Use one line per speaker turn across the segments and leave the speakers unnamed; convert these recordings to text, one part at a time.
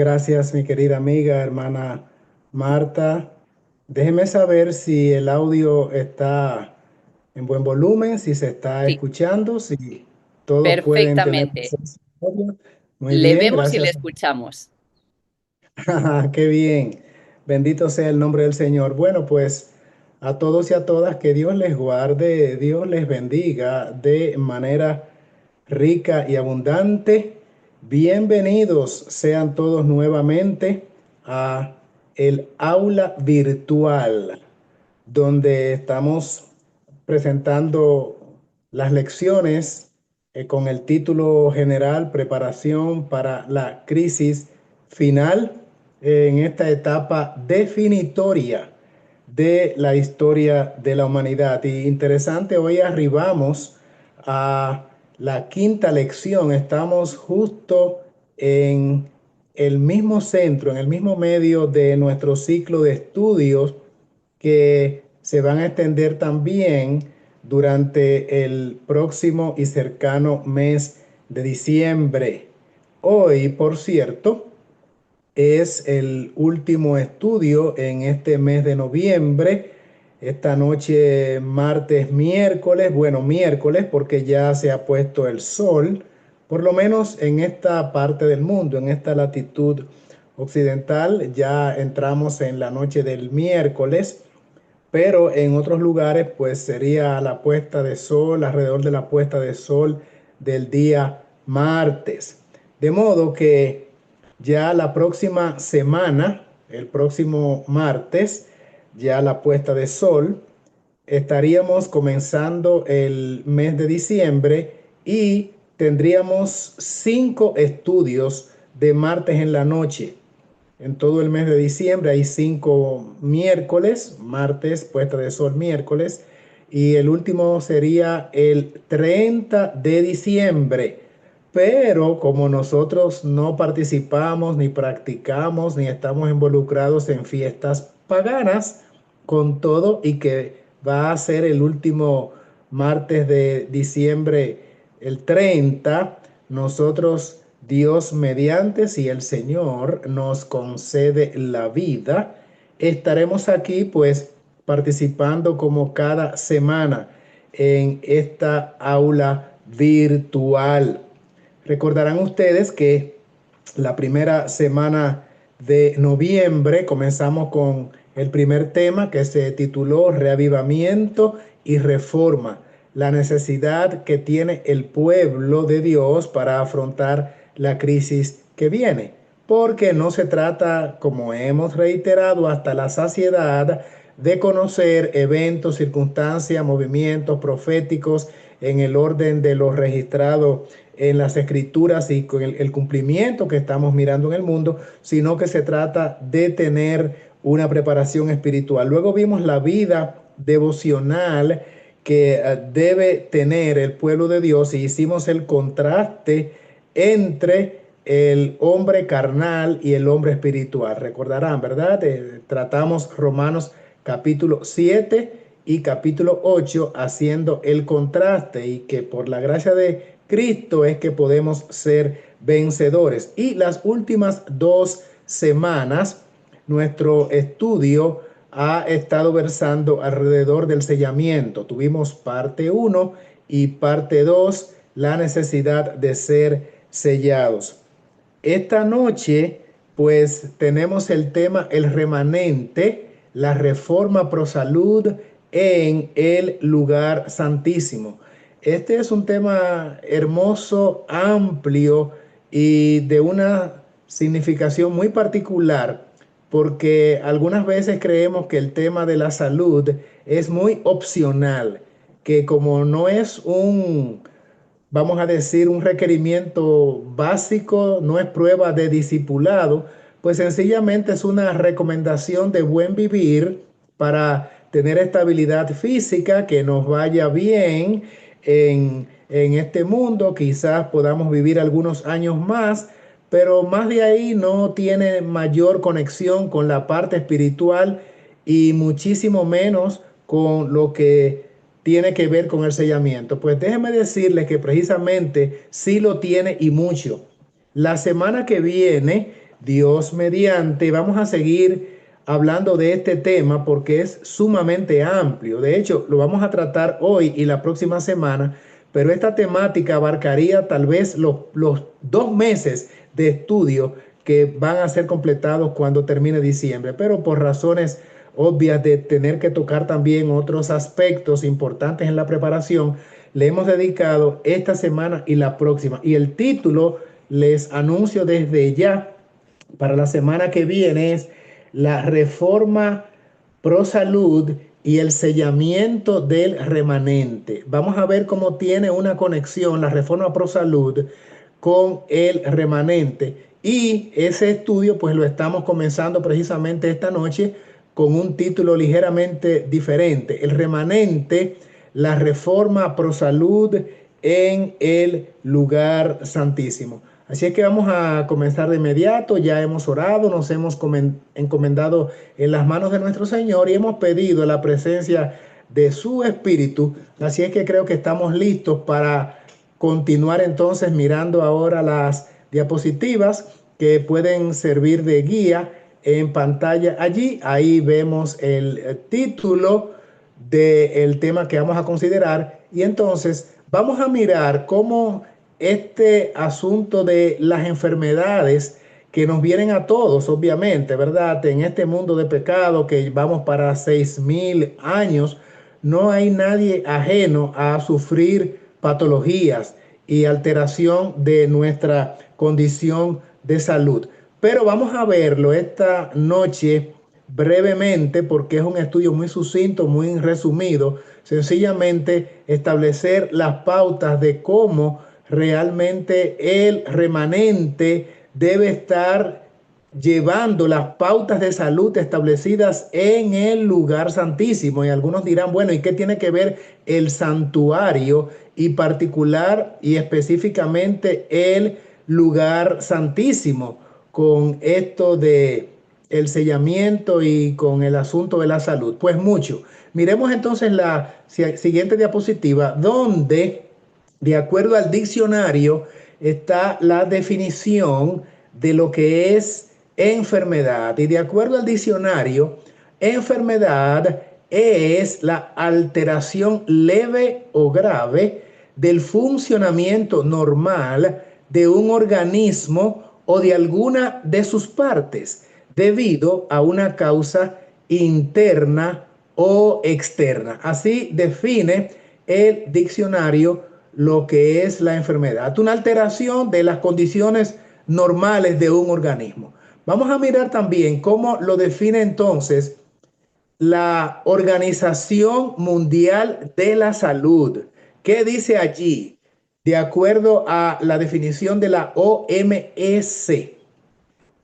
Gracias, mi querida amiga, hermana Marta. Déjeme saber si el audio está en buen volumen, si se está
Sí,
escuchando, si todos pueden tener
perfectamente.
presencia de audio. Muy
Le
bien,
vemos y le
gracias.
escuchamos.
Qué bien. Bendito sea el nombre del Señor. Bueno, pues a todos y a todas, que Dios les guarde, Dios les bendiga de manera rica y abundante. Bienvenidos sean todos nuevamente a el aula virtual, donde estamos presentando las lecciones con el título general Preparación para la crisis final en esta etapa definitoria de la historia de la humanidad. Y interesante, hoy arribamos a la quinta lección. Estamos justo en el mismo centro, en el mismo medio de nuestro ciclo de estudios que se van a extender también durante el próximo y cercano mes de diciembre. Hoy, por cierto, es el último estudio en este mes de noviembre. Esta noche, martes, miércoles, bueno, miércoles porque ya se ha puesto el sol, por lo menos en esta parte del mundo, en esta latitud occidental, ya entramos en la noche del miércoles, pero en otros lugares pues sería la puesta de sol, alrededor de la puesta de sol del día martes. De modo que ya la próxima semana, el próximo martes, ya la puesta de sol, estaríamos comenzando el mes de diciembre y tendríamos 5 estudios de martes en la noche. En todo el mes de diciembre hay 5 miércoles, martes, puesta de sol miércoles, y el último sería el 30 de diciembre. Pero como nosotros no participamos, ni practicamos, ni estamos involucrados en fiestas paganas, con todo y que va a ser el último martes de diciembre, el 30, nosotros, Dios mediante, si el Señor nos concede la vida, estaremos aquí pues participando como cada semana en esta aula virtual. Recordarán ustedes que la primera semana de noviembre comenzamos con el primer tema que se tituló Reavivamiento y Reforma, la necesidad que tiene el pueblo de Dios para afrontar la crisis que viene. Porque no se trata, como hemos reiterado hasta la saciedad, de conocer eventos, circunstancias, movimientos proféticos en el orden de lo registrado en las escrituras y con el cumplimiento que estamos mirando en el mundo, sino que se trata de tener una preparación espiritual. Luego vimos la vida devocional que debe tener el pueblo de Dios y hicimos el contraste entre el hombre carnal y el hombre espiritual. Recordarán, ¿verdad? Tratamos Romanos capítulo 7 y capítulo 8 haciendo el contraste y que por la gracia de Cristo es que podemos ser vencedores. Y las últimas 2 semanas, nuestro estudio ha estado versando alrededor del sellamiento. Tuvimos parte uno y parte 2, la necesidad de ser sellados. Esta noche, pues tenemos el tema el remanente, la reforma pro salud en el lugar santísimo. Este es un tema hermoso, amplio y de una significación muy particular, porque algunas veces creemos que el tema de la salud es muy opcional, que como no es un, vamos a decir, un requerimiento básico, no es prueba de discipulado, pues sencillamente es una recomendación de buen vivir para tener estabilidad física, que nos vaya bien en este mundo, quizás podamos vivir algunos años más, pero más de ahí no tiene mayor conexión con la parte espiritual y muchísimo menos con lo que tiene que ver con el sellamiento. Pues déjeme decirle que precisamente sí lo tiene y mucho. La semana que viene Dios mediante, vamos a seguir hablando de este tema porque es sumamente amplio. De hecho, lo vamos a tratar hoy y la próxima semana, pero esta temática abarcaría tal vez los 2 meses de estudio que van a ser completados cuando termine diciembre, pero por razones obvias de tener que tocar también otros aspectos importantes en la preparación, le hemos dedicado esta semana y la próxima. Y el título, les anuncio desde ya, para la semana que viene es la reforma pro salud y el sellamiento del remanente. Vamos a ver cómo tiene una conexión la reforma pro salud con el remanente. Y ese estudio pues lo estamos comenzando precisamente esta noche con un título ligeramente diferente. El remanente, la reforma pro salud en el lugar santísimo. Así es que vamos a comenzar de inmediato. Ya hemos orado, nos hemos encomendado en las manos de nuestro Señor y hemos pedido la presencia de su Espíritu. Así es que creo que estamos listos para continuar entonces mirando ahora las diapositivas que pueden servir de guía en pantalla. Allí, ahí vemos el título del tema que vamos a considerar y entonces vamos a mirar cómo este asunto de las enfermedades que nos vienen a todos, obviamente, ¿verdad? En este mundo de pecado que vamos para 6000 años, no hay nadie ajeno a sufrir patologías y alteración de nuestra condición de salud. Pero vamos a verlo esta noche brevemente porque es un estudio muy sucinto, muy resumido, sencillamente establecer las pautas de cómo realmente el remanente debe estar llevando las pautas de salud establecidas en el lugar santísimo. Y algunos dirán, bueno, ¿y qué tiene que ver el santuario y particular y específicamente el lugar santísimo con esto de el sellamiento y con el asunto de la salud? Pues mucho. Miremos entonces la siguiente diapositiva, donde, de acuerdo al diccionario, está la definición de lo que es enfermedad. Y de acuerdo al diccionario, enfermedad es la alteración leve o grave del funcionamiento normal de un organismo o de alguna de sus partes debido a una causa interna o externa. Así define el diccionario lo que es la enfermedad, una alteración de las condiciones normales de un organismo. Vamos a mirar también cómo lo define entonces la Organización Mundial de la Salud. ¿Qué dice allí? De acuerdo a la definición de la OMS,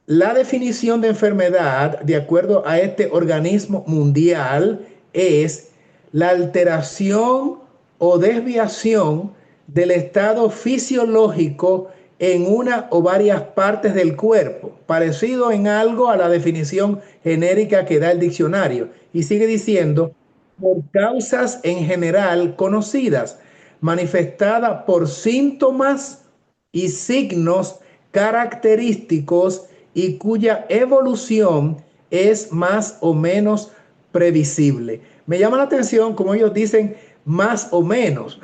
la definición de enfermedad, de acuerdo a este organismo mundial, es la alteración o desviación del estado fisiológico en una o varias partes del cuerpo, parecido en algo a la definición genérica que da el diccionario. Y sigue diciendo, por causas en general conocidas, manifestada por síntomas y signos característicos y cuya evolución es más o menos previsible. Me llama la atención, como ellos dicen, más o menos,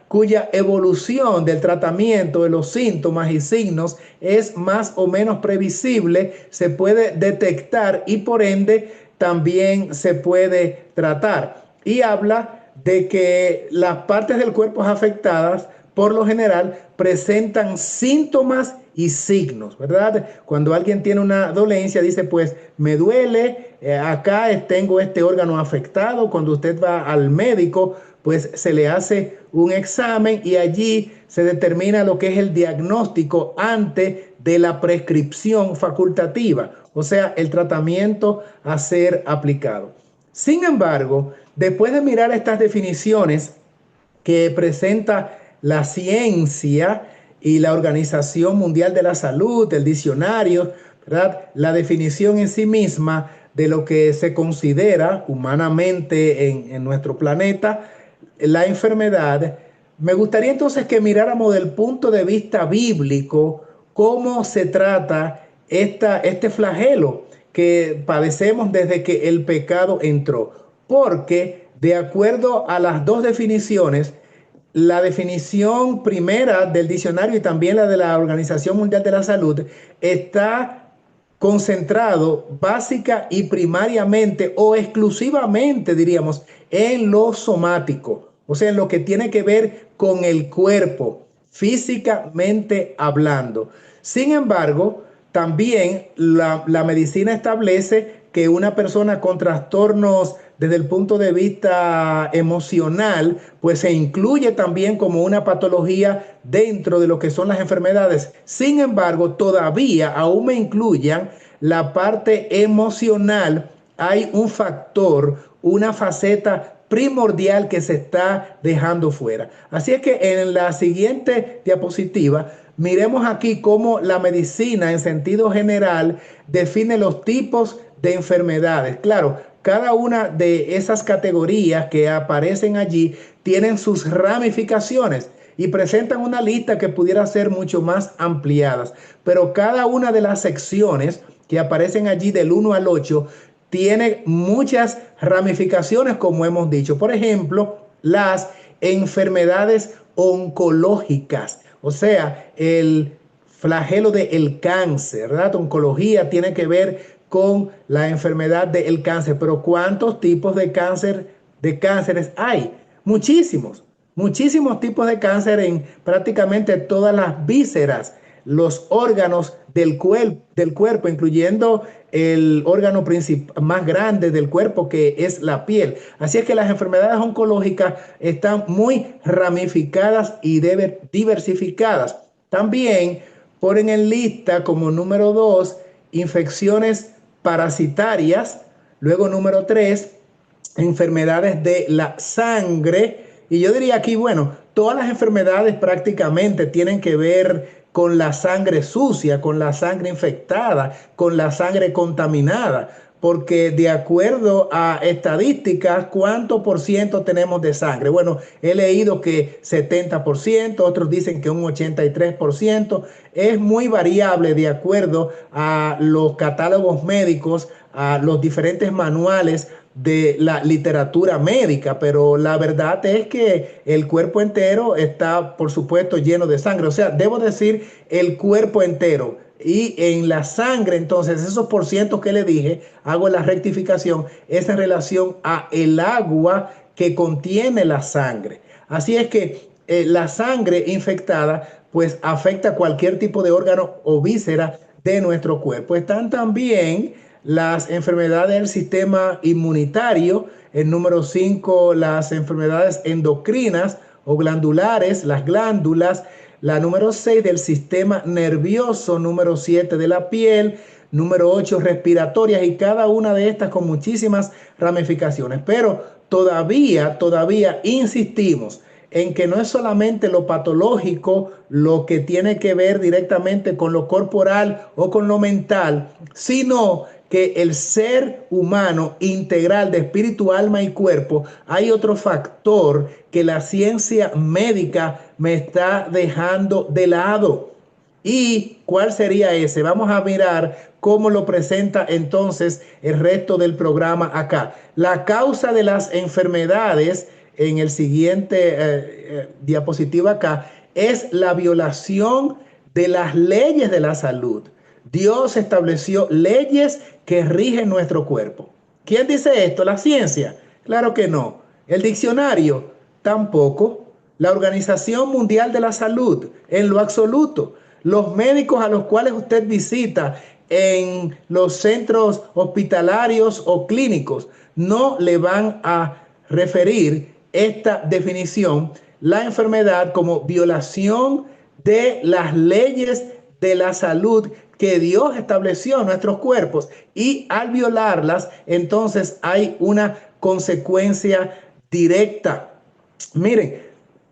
cuya evolución del tratamiento de los síntomas y signos es más o menos previsible, se puede detectar y por ende también se puede tratar. Y habla de que las partes del cuerpo afectadas por lo general presentan síntomas y signos, ¿verdad? Cuando alguien tiene una dolencia, dice, pues me duele, acá tengo este órgano afectado. Cuando usted va al médico, pues se le hace un examen y allí se determina lo que es el diagnóstico antes de la prescripción facultativa, o sea, el tratamiento a ser aplicado. Sin embargo, después de mirar estas definiciones que presenta la ciencia y la Organización Mundial de la Salud, el diccionario, ¿verdad? La definición en sí misma de lo que se considera humanamente en nuestro planeta la enfermedad. Me gustaría entonces que miráramos del punto de vista bíblico cómo se trata este flagelo que padecemos desde que el pecado entró. Porque de acuerdo a las dos definiciones, la definición primera del diccionario y también la de la Organización Mundial de la Salud está concentrado básica y primariamente o exclusivamente, diríamos, en lo somático, o sea, en lo que tiene que ver con el cuerpo, físicamente hablando. Sin embargo, también la medicina establece que una persona con trastornos desde el punto de vista emocional, pues se incluye también como una patología dentro de lo que son las enfermedades. Sin embargo, todavía aún me incluyan la parte emocional. Hay un factor, una faceta primordial que se está dejando fuera. Así es que en la siguiente diapositiva miremos aquí cómo la medicina en sentido general define los tipos de enfermedades. Claro, cada una de esas categorías que aparecen allí tienen sus ramificaciones y presentan una lista que pudiera ser mucho más ampliadas, pero cada una de las secciones que aparecen allí del 1 al 8 tiene muchas ramificaciones, como hemos dicho. Por ejemplo, las enfermedades oncológicas, o sea, el flagelo del cáncer, ¿verdad? Oncología tiene que ver con la enfermedad del cáncer, pero ¿cuántos tipos de cánceres hay? Muchísimos, muchísimos tipos de cáncer en prácticamente todas las vísceras, los órganos del cuerpo, incluyendo el órgano más grande del cuerpo, que es la piel. Así es que las enfermedades oncológicas están muy ramificadas y diversificadas. También ponen en lista como número 2 infecciones parasitarias, luego número 3 enfermedades de la sangre. Y yo diría aquí, bueno, todas las enfermedades prácticamente tienen que ver con la sangre sucia, con la sangre infectada, con la sangre contaminada, porque de acuerdo a estadísticas, ¿cuánto por ciento tenemos de sangre? Bueno, he leído que 70%, otros dicen que un 83%, es muy variable de acuerdo a los catálogos médicos, a los diferentes manuales de la literatura médica, pero la verdad es que el cuerpo entero está, por supuesto, lleno de sangre. O sea, debo decir el cuerpo entero. Y en la sangre, entonces, esos porcientos que le dije, hago la rectificación, es en relación a el agua que contiene la sangre. Así es que la sangre infectada, pues afecta cualquier tipo de órgano o víscera de nuestro cuerpo. Están también las enfermedades del sistema inmunitario, el número 5, las enfermedades endocrinas o glandulares, las glándulas, la número 6 del sistema nervioso, número 7 de la piel, número 8 respiratorias, y cada una de estas con muchísimas ramificaciones. Pero todavía insistimos en que no es solamente lo patológico lo que tiene que ver directamente con lo corporal o con lo mental, sino que el ser humano integral de espíritu, alma y cuerpo, hay otro factor que la ciencia médica me está dejando de lado. ¿Y cuál sería ese? Vamos a mirar cómo lo presenta entonces el resto del programa acá. La causa de las enfermedades en el siguiente diapositiva acá es la violación de las leyes de la salud. Dios estableció leyes que rigen nuestro cuerpo. ¿Quién dice esto? ¿La ciencia? Claro que no. ¿El diccionario? Tampoco. ¿La Organización Mundial de la Salud? En lo absoluto. Los médicos a los cuales usted visita en los centros hospitalarios o clínicos no le van a referir esta definición, la enfermedad, como violación de las leyes de la salud que Dios estableció en nuestros cuerpos, y al violarlas entonces hay una consecuencia directa. Miren,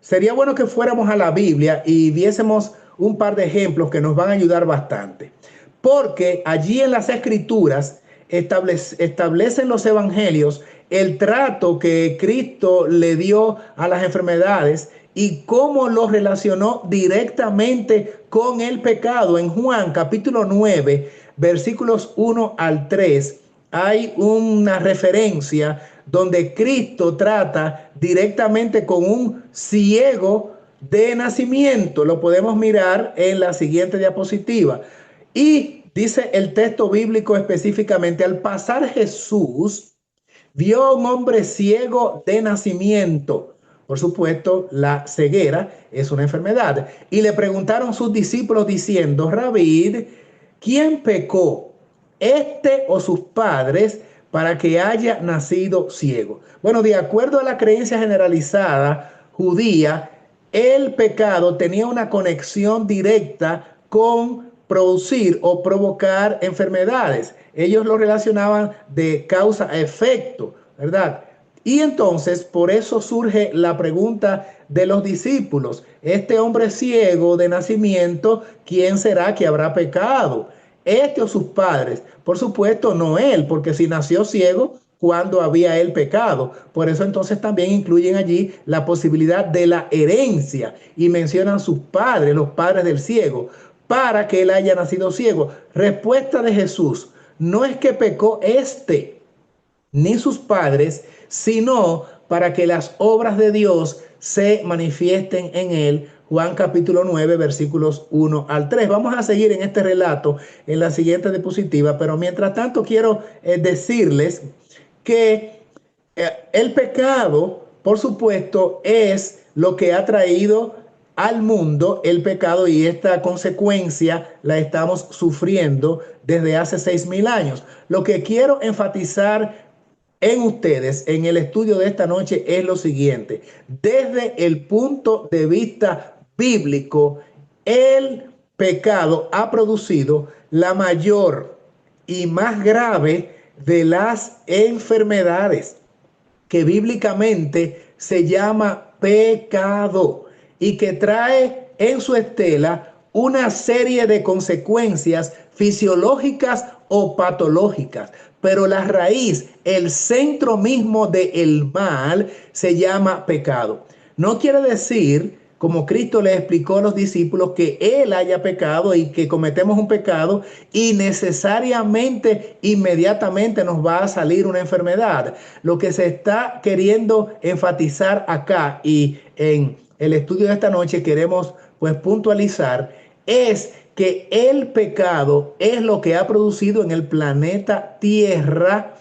sería bueno que fuéramos a la Biblia y viésemos un par de ejemplos que nos van a ayudar bastante, porque allí en las escrituras establecen los evangelios el trato que Cristo le dio a las enfermedades y cómo lo relacionó directamente con el pecado. En Juan capítulo 9 versículos 1 al 3, hay una referencia donde Cristo trata directamente con un ciego de nacimiento. Lo podemos mirar en la siguiente diapositiva. Y dice el texto bíblico específicamente: al pasar Jesús, vio a un hombre ciego de nacimiento. Por supuesto, la ceguera es una enfermedad. Y le preguntaron sus discípulos diciendo: Rabí, ¿quién pecó, este o sus padres, para que haya nacido ciego? Bueno, de acuerdo a la creencia generalizada judía, el pecado tenía una conexión directa con producir o provocar enfermedades. Ellos lo relacionaban de causa a efecto, ¿verdad? Y entonces por eso surge la pregunta de los discípulos: este hombre ciego de nacimiento, ¿quién será que habrá pecado? ¿Este o sus padres? Por supuesto, no él, porque si nació ciego, cuando había él pecado. Por eso entonces también incluyen allí la posibilidad de la herencia y mencionan sus padres, los padres del ciego, para que él haya nacido ciego. Respuesta de Jesús: no es que pecó este ni sus padres, sino para que las obras de Dios se manifiesten en él. Juan capítulo 9, versículos 1 al 3. Vamos a seguir en este relato en la siguiente diapositiva, pero mientras tanto quiero decirles que el pecado, por supuesto, es lo que ha traído al mundo el pecado, y esta consecuencia la estamos sufriendo desde hace 6.000 años. Lo que quiero enfatizar en ustedes en el estudio de esta noche es lo siguiente: desde el punto de vista bíblico, el pecado ha producido la mayor y más grave de las enfermedades, que bíblicamente se llama pecado, y que trae en su estela una serie de consecuencias fisiológicas o patológicas. Pero la raíz, el centro mismo del mal, se llama pecado. No quiere decir, como Cristo le explicó a los discípulos, que Él haya pecado y que cometemos un pecado y necesariamente, inmediatamente nos va a salir una enfermedad. Lo que se está queriendo enfatizar acá, y en el estudio de esta noche queremos pues puntualizar, es que el pecado es lo que ha producido en el planeta Tierra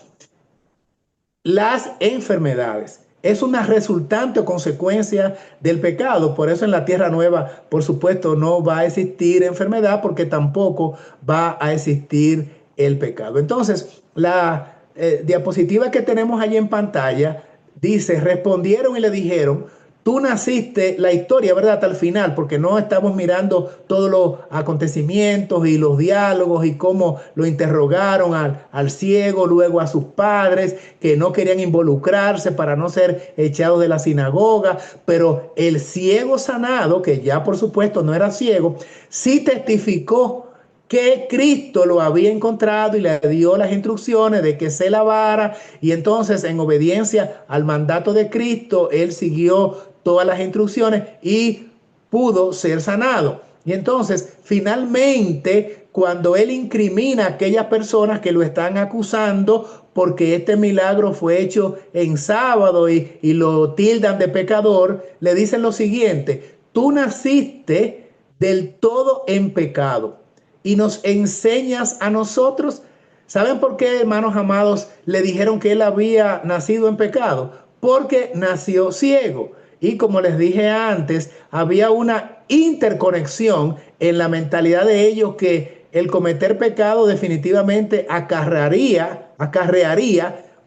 las enfermedades. Es una resultante o consecuencia del pecado. Por eso en la tierra nueva, por supuesto, no va a existir enfermedad, porque tampoco va a existir el pecado. Entonces, la diapositiva que tenemos allí en pantalla dice: respondieron y le dijeron. Tú naciste, la historia, ¿verdad? Hasta el final, porque no estamos mirando todos los acontecimientos y los diálogos y cómo lo interrogaron al ciego, luego a sus padres, que no querían involucrarse para no ser echados de la sinagoga. Pero el ciego sanado, que ya por supuesto no era ciego, sí testificó que Cristo lo había encontrado y le dio las instrucciones de que se lavara, y entonces en obediencia al mandato de Cristo, él siguió todas las instrucciones y pudo ser sanado. Y entonces, finalmente, cuando él incrimina a aquellas personas que lo están acusando porque este milagro fue hecho en sábado y lo tildan de pecador, le dicen lo siguiente: tú naciste del todo en pecado y nos enseñas a nosotros. ¿Saben por qué, hermanos amados, le dijeron que él había nacido en pecado? Porque nació ciego. Y como les dije antes, había una interconexión en la mentalidad de ellos, que el cometer pecado definitivamente acarrearía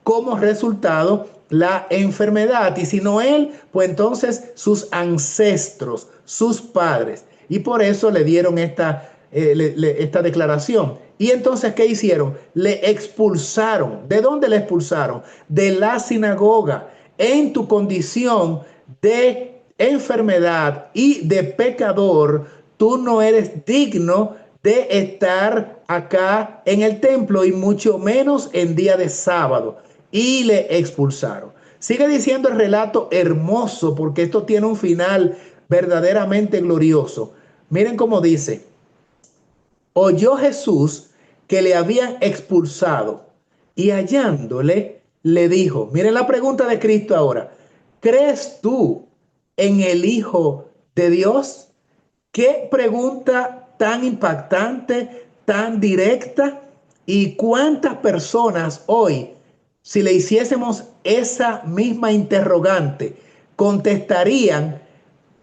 como resultado la enfermedad. Y si no él, pues entonces sus ancestros, sus padres. Y por eso le dieron esta declaración. Y entonces, ¿qué hicieron? Le expulsaron. ¿De dónde le expulsaron? De la sinagoga. En tu condición de enfermedad y de pecador, tú no eres digno de estar acá en el templo, y mucho menos en día de sábado. Y le expulsaron. Sigue diciendo el relato hermoso, porque esto tiene un final verdaderamente glorioso. Miren cómo dice: oyó Jesús que le habían expulsado. Y hallándole, le dijo, miren la pregunta de Cristo ahora, ¿crees tú en el Hijo de Dios? Qué pregunta tan impactante, tan directa. ¿Y cuántas personas hoy, si le hiciésemos esa misma interrogante, contestarían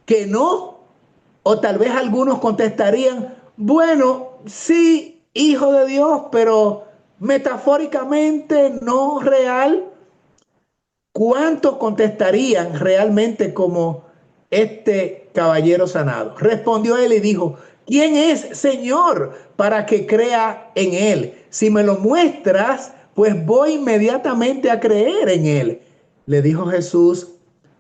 que no? O tal vez algunos contestarían, bueno, sí, hijo de Dios, pero metafóricamente no real. ¿Cuántos contestarían realmente como este caballero sanado? Respondió él y dijo, ¿quién es, Señor, para que crea en él? Si me lo muestras, pues voy inmediatamente a creer en él. Le dijo Jesús,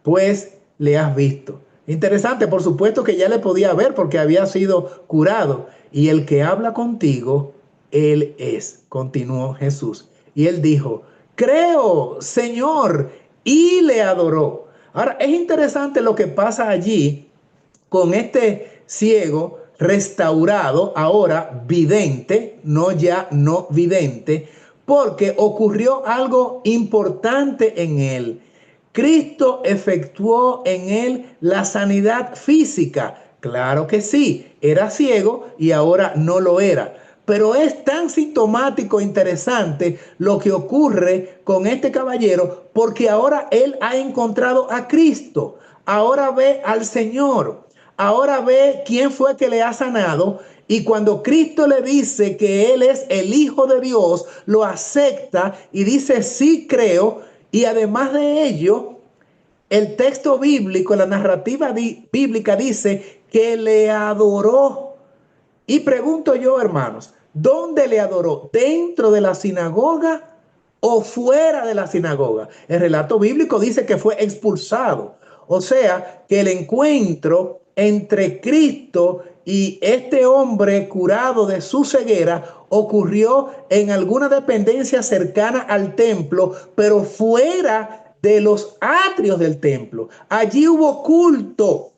pues le has visto. Interesante, por supuesto que ya le podía ver porque había sido curado. Y el que habla contigo, él es, continuó Jesús. Y él dijo, creo, Señor, y le adoró. Ahora, es interesante lo que pasa allí con este ciego restaurado, ahora vidente, no ya no vidente, porque ocurrió algo importante en él. Cristo efectuó en él la sanidad física. Claro que sí, era ciego y ahora no lo era. Pero es tan sintomático, interesante lo que ocurre con este caballero, porque ahora él ha encontrado a Cristo, ahora ve al Señor, ahora ve quién fue que le ha sanado. Y cuando Cristo le dice que Él es el Hijo de Dios, lo acepta y dice, sí creo. Y además de ello, el texto bíblico, la narrativa bíblica dice que le adoró. Y pregunto yo, hermanos, ¿dónde le adoró? ¿Dentro de la sinagoga o fuera de la sinagoga? El relato bíblico dice que fue expulsado. O sea, que el encuentro entre Cristo y este hombre curado de su ceguera ocurrió en alguna dependencia cercana al templo, pero fuera de los atrios del templo. Allí hubo culto.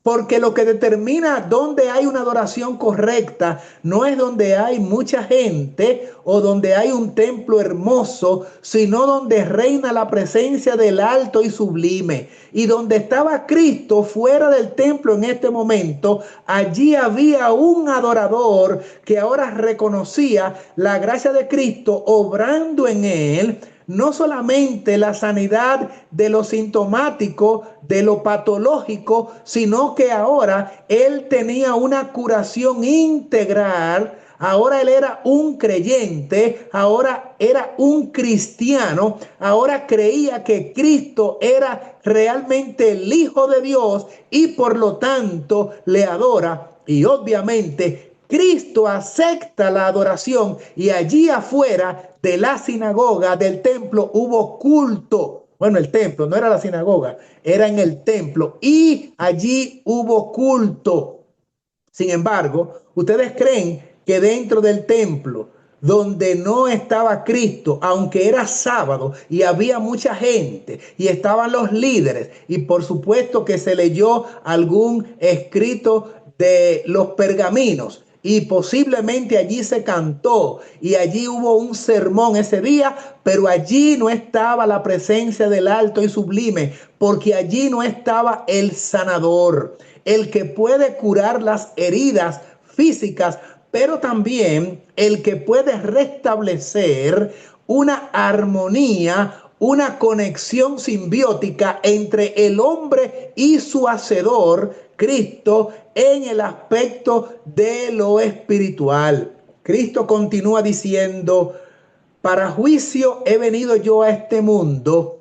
Porque lo que determina dónde hay una adoración correcta no es donde hay mucha gente o donde hay un templo hermoso, sino donde reina la presencia del alto y sublime. Y donde estaba Cristo fuera del templo en este momento, allí había un adorador que ahora reconocía la gracia de Cristo obrando en él, no solamente la sanidad de lo sintomático, de lo patológico, sino que ahora él tenía una curación integral. Ahora él era un creyente, ahora era un cristiano, ahora creía que Cristo era realmente el Hijo de Dios y por lo tanto le adora. Y obviamente Cristo acepta la adoración y allí afuera de la sinagoga, del templo, hubo culto. Bueno, el templo no era la sinagoga, era en el templo y allí hubo culto. Sin embargo, ¿ustedes creen que dentro del templo, donde no estaba Cristo, aunque era sábado y había mucha gente y estaban los líderes y por supuesto que se leyó algún escrito de los pergaminos y posiblemente allí se cantó y allí hubo un sermón ese día, pero allí no estaba la presencia del alto y sublime, porque allí no estaba el sanador, el que puede curar las heridas físicas, pero también el que puede restablecer una armonía, una conexión simbiótica entre el hombre y su hacedor, Cristo, en el aspecto de lo espiritual. Cristo continúa diciendo, para juicio he venido yo a este mundo,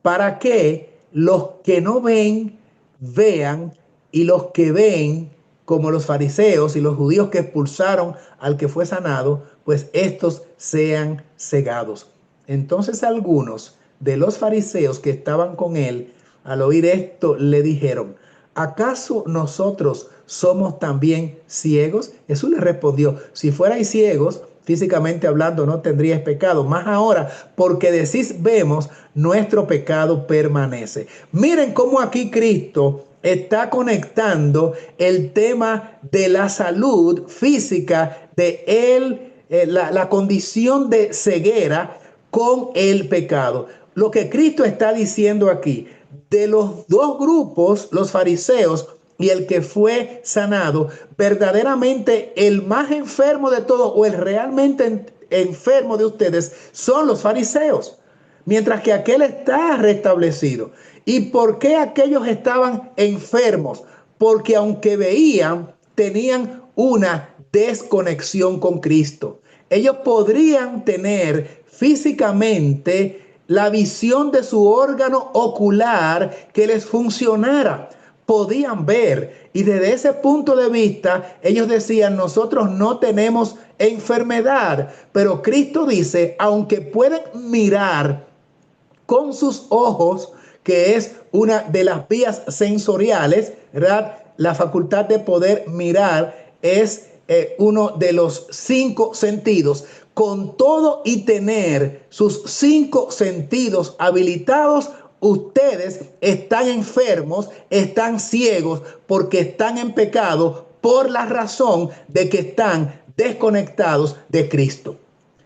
para que los que no ven, vean, y los que ven, como los fariseos y los judíos que expulsaron al que fue sanado, pues estos sean cegados. Entonces algunos de los fariseos que estaban con él, al oír esto, le dijeron, ¿acaso nosotros somos también ciegos? Jesús le respondió, si fuerais ciegos, físicamente hablando, no tendríais pecado. Más ahora, porque decís vemos, nuestro pecado permanece. Miren cómo aquí Cristo está conectando el tema de la salud física de él la condición de ceguera con el pecado. Lo que Cristo está diciendo aquí, de los dos grupos, los fariseos y el que fue sanado, verdaderamente el más enfermo de todos o el realmente enfermo de ustedes son los fariseos, mientras que aquel está restablecido. ¿Y por qué aquellos estaban enfermos? Porque aunque veían, tenían una desconexión con Cristo. Ellos podrían tener físicamente la visión de su órgano ocular que les funcionara. Podían ver, y desde ese punto de vista ellos decían: nosotros no tenemos enfermedad. Pero Cristo dice: aunque pueden mirar con sus ojos, que es una de las vías sensoriales, ¿verdad? La facultad de poder mirar es uno de los 5 sentidos. Con todo y tener sus 5 sentidos habilitados, ustedes están enfermos, están ciegos, porque están en pecado por la razón de que están desconectados de Cristo.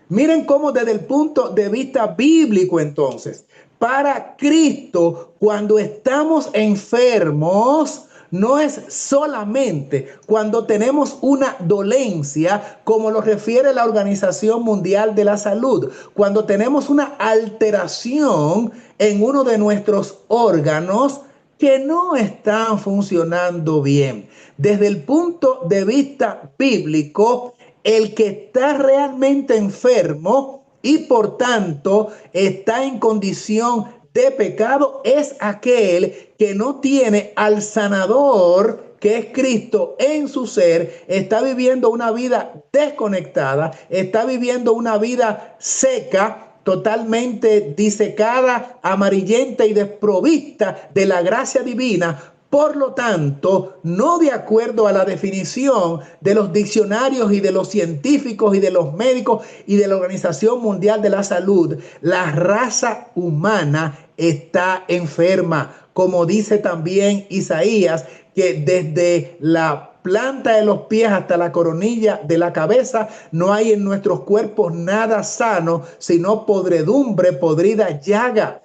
Miren cómo desde el punto de vista bíblico, entonces, para Cristo, cuando estamos enfermos, no es solamente cuando tenemos una dolencia, como lo refiere la Organización Mundial de la Salud, cuando tenemos una alteración en uno de nuestros órganos que no están funcionando bien. Desde el punto de vista bíblico, el que está realmente enfermo y por tanto está en condición de pecado es aquel que no tiene al sanador, que es Cristo, en su ser. Está viviendo una vida desconectada, está viviendo una vida seca, totalmente disecada, amarillenta y desprovista de la gracia divina. Por lo tanto, no de acuerdo a la definición de los diccionarios y de los científicos y de los médicos y de la Organización Mundial de la Salud, la raza humana está enferma. Como dice también Isaías, que desde la planta de los pies hasta la coronilla de la cabeza no hay en nuestros cuerpos nada sano, sino podredumbre, podrida llaga.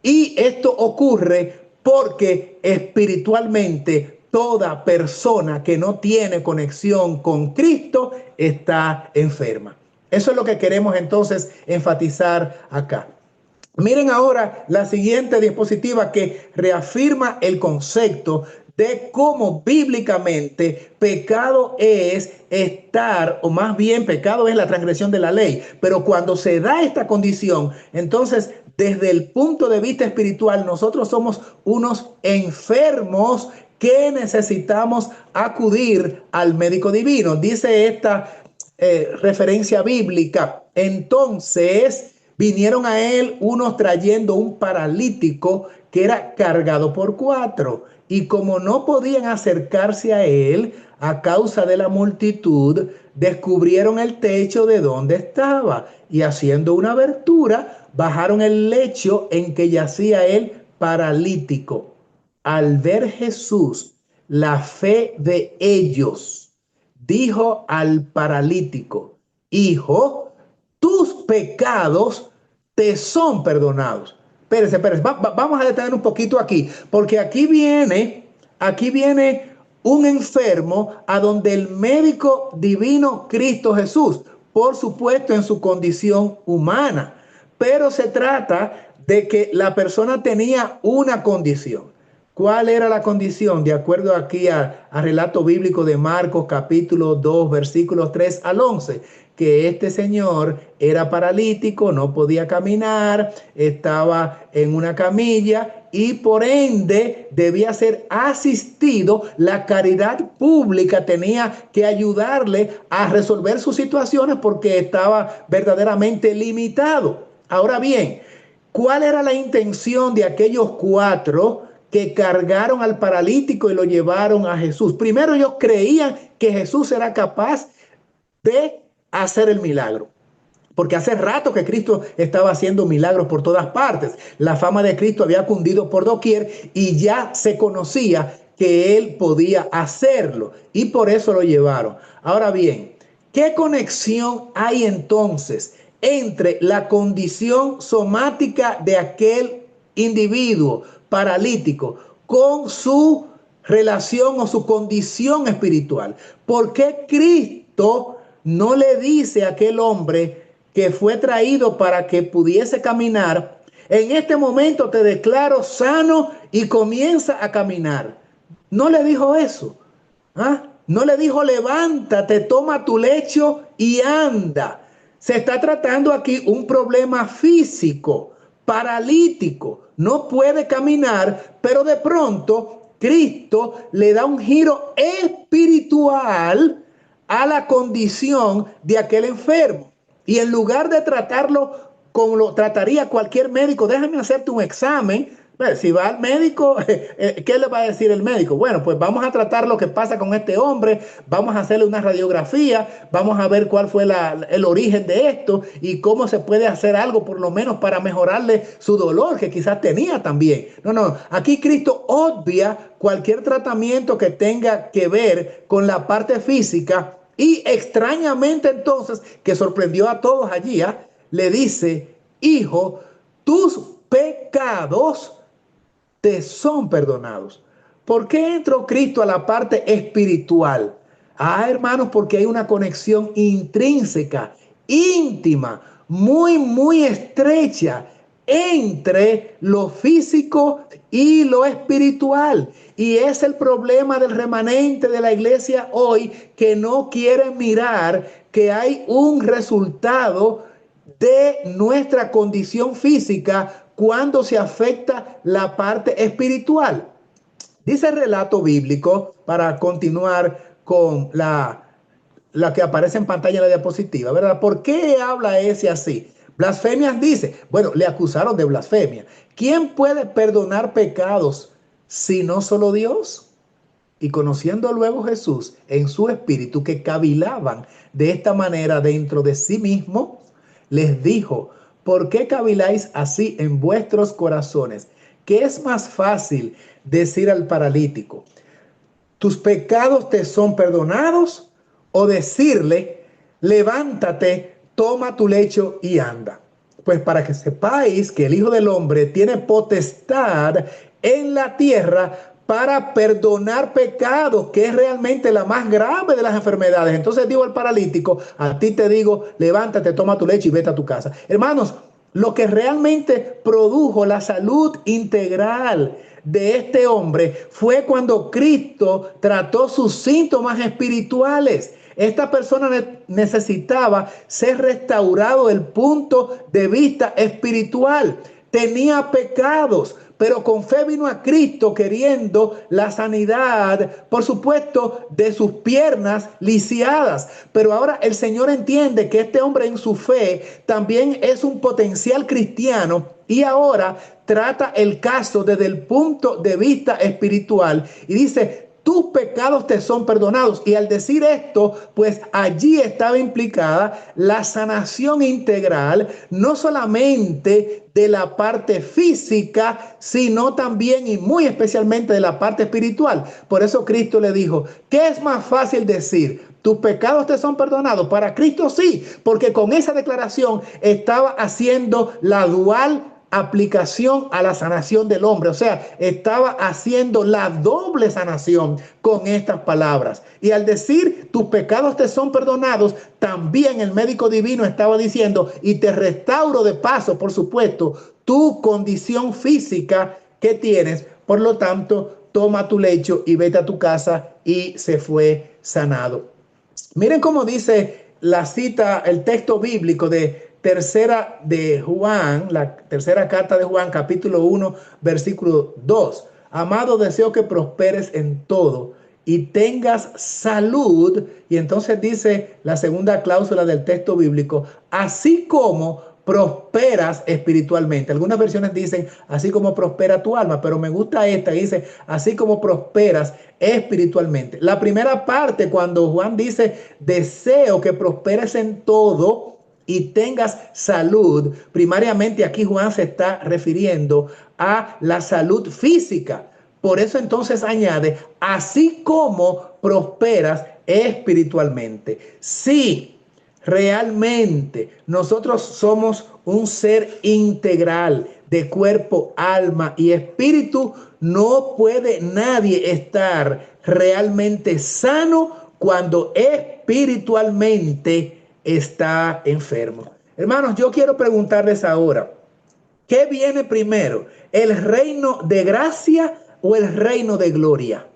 Y esto ocurre porque espiritualmente toda persona que no tiene conexión con Cristo está enferma. Eso es lo que queremos entonces enfatizar acá. Miren ahora la siguiente diapositiva, que reafirma el concepto de cómo bíblicamente pecado es estar, o más bien pecado es la transgresión de la ley. Pero cuando se da esta condición, entonces desde el punto de vista espiritual, nosotros somos unos enfermos que necesitamos acudir al médico divino. Dice esta referencia bíblica: entonces vinieron a él unos trayendo un paralítico que era cargado por 4. Y como no podían acercarse a él a causa de la multitud, descubrieron el techo de donde estaba, y haciendo una abertura, bajaron el lecho en que yacía el paralítico. Al ver Jesús la fe de ellos, dijo al paralítico: hijo, tus pecados te son perdonados. Espérense, vamos a detener un poquito aquí, porque aquí viene un enfermo a donde el médico divino Cristo Jesús, por supuesto en su condición humana, pero se trata de que la persona tenía una condición. ¿Cuál era la condición? De acuerdo aquí al relato bíblico de Marcos capítulo 2 versículos 3 al 11, que este señor era paralítico, no podía caminar, estaba en una camilla y por ende debía ser asistido. La caridad pública tenía que ayudarle a resolver sus situaciones porque estaba verdaderamente limitado. Ahora bien, ¿cuál era la intención de aquellos 4 que cargaron al paralítico y lo llevaron a Jesús? Primero, ellos creían que Jesús era capaz de hacer el milagro, porque hace rato que Cristo estaba haciendo milagros por todas partes. La fama de Cristo había cundido por doquier y ya se conocía que él podía hacerlo, y por eso lo llevaron. Ahora bien,
¿Qué conexión hay entonces entre la condición somática de aquel individuo paralítico con su relación o su condición espiritual? ¿Por qué Cristo no le dice a aquel hombre que fue traído para que pudiese caminar: en este momento te declaro sano y comienza a caminar? No le dijo eso. ¿Ah? No le dijo levántate, toma tu lecho y anda. Se está tratando aquí un problema físico, paralítico. No puede caminar, pero de pronto Cristo le da un giro espiritual a la condición de aquel enfermo. Y en lugar de tratarlo como lo trataría cualquier médico: déjame hacerte un examen. Si va al médico, ¿qué le va a decir el médico? Bueno, pues vamos a tratar lo que pasa con este hombre, vamos a hacerle una radiografía, vamos a ver cuál fue el origen de esto y cómo se puede hacer algo por lo menos para mejorarle su dolor que quizás tenía también. No, no, aquí Cristo obvia cualquier tratamiento que tenga que ver con la parte física y extrañamente entonces, que sorprendió a todos allí, le dice: hijo, tus pecados te son perdonados. ¿Por qué entró Cristo a la parte espiritual? Hermanos, porque hay una conexión intrínseca, íntima, muy estrecha entre lo físico y lo espiritual. Y es el problema del remanente de la iglesia hoy, que no quiere mirar que hay un resultado de nuestra condición física cuando se afecta la parte espiritual. Dice el relato bíblico, para continuar con la que aparece en pantalla en la diapositiva, ¿verdad? ¿Por qué habla ese así? Blasfemias dice, bueno, le acusaron de blasfemia. ¿Quién puede perdonar pecados si no solo Dios? Y conociendo luego Jesús en su espíritu, que cavilaban de esta manera dentro de sí mismo, les dijo: ¿por qué caviláis así en vuestros corazones? ¿Qué es más fácil decir al paralítico: tus pecados te son perdonados? ¿O decirle: levántate, toma tu lecho y anda? Pues para que sepáis que el Hijo del Hombre tiene potestad en la tierra para perdonar pecados, que es realmente la más grave de las enfermedades. Entonces digo al paralítico: a ti te digo, levántate, toma tu lecho y vete a tu casa. Hermanos, lo que realmente produjo la salud integral de este hombre fue cuando Cristo trató sus síntomas espirituales. Esta persona necesitaba ser restaurado el punto de vista espiritual. Tenía pecados, pero con fe vino a Cristo queriendo la sanidad, por supuesto, de sus piernas lisiadas. Pero ahora el Señor entiende que este hombre en su fe también es un potencial cristiano, y ahora trata el caso desde el punto de vista espiritual y dice: tus pecados te son perdonados. Y al decir esto, pues allí estaba implicada la sanación integral, no solamente de la parte física, sino también y muy especialmente de la parte espiritual. Por eso Cristo le dijo: ¿qué es más fácil decir? ¿Tus pecados te son perdonados? Para Cristo sí, porque con esa declaración estaba haciendo la dual aplicación a la sanación del hombre. O sea, estaba haciendo la doble sanación con estas palabras. Y al decir tus pecados te son perdonados, también el médico divino estaba diciendo: y te restauro de paso, por supuesto, tu condición física que tienes. Por lo tanto, toma tu lecho y vete a tu casa. Y se fue sanado. Miren cómo dice la cita, el texto bíblico de tercera de Juan, la tercera carta de Juan, capítulo 1, versículo 2. Amado, deseo que prosperes en todo y tengas salud. Y entonces dice la segunda cláusula del texto bíblico: así como prosperas espiritualmente. Algunas versiones dicen: así como prospera tu alma, pero me gusta esta, dice: así como prosperas espiritualmente. La primera parte, cuando Juan dice: deseo que prosperes en todo y tengas salud, primariamente aquí Juan se está refiriendo a la salud física. Por eso entonces añade: así como prosperas espiritualmente. Si realmente nosotros somos un ser integral de cuerpo, alma y espíritu, no puede nadie estar realmente sano cuando espiritualmente está enfermo. Hermanos, yo quiero preguntarles ahora, ¿qué viene primero? ¿El reino de gracia o el reino de gloria?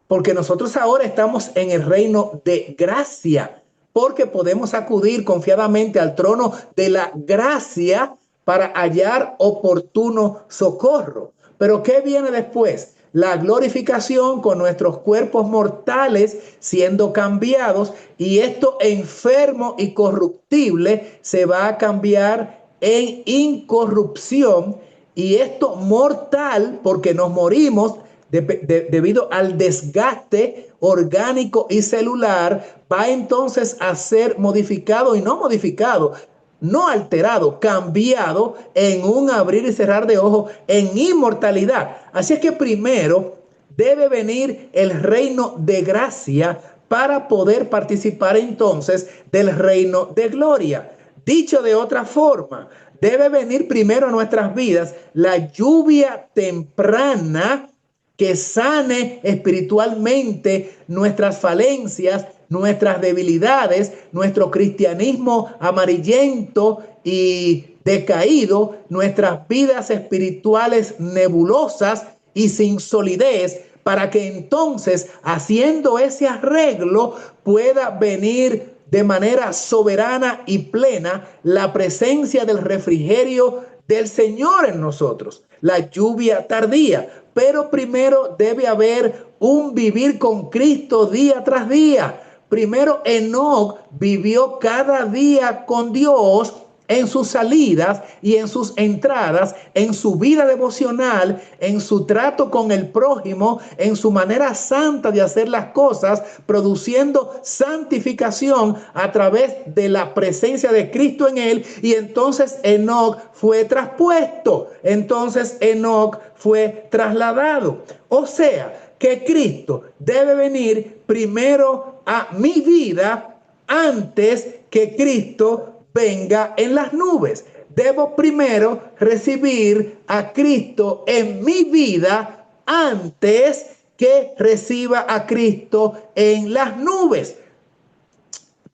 Porque nosotros ahora estamos en el reino de gracia, porque podemos acudir confiadamente al trono de la gracia para hallar oportuno socorro. Pero ¿qué viene después? La glorificación con nuestros cuerpos mortales siendo cambiados, y esto enfermo y corruptible se va a cambiar en incorrupción, y esto mortal porque nos morimos debido al desgaste orgánico y celular, va entonces a ser modificado, y no modificado, no alterado, cambiado en un abrir y cerrar de ojos en inmortalidad. Así es que primero debe venir el reino de gracia para poder participar entonces del reino de gloria. Dicho de otra forma, debe venir primero a nuestras vidas la lluvia temprana que sane espiritualmente nuestras falencias, nuestras debilidades, nuestro cristianismo amarillento y decaído, nuestras vidas espirituales nebulosas y sin solidez, para que entonces, haciendo ese arreglo, pueda venir de manera soberana y plena la presencia del refrigerio del Señor en nosotros, la lluvia tardía. Pero primero debe haber un vivir con Cristo día tras día. Primero Enoc vivió cada día con Dios en sus salidas y en sus entradas, en su vida devocional, en su trato con el prójimo, en su manera santa de hacer las cosas, produciendo santificación a través de la presencia de Cristo en él. Y entonces Enoc fue traspuesto, entonces Enoc fue trasladado. O sea, que Cristo debe venir primero a mi vida antes que Cristo venga en las nubes. Debo primero recibir a Cristo en mi vida antes que reciba a Cristo en las nubes.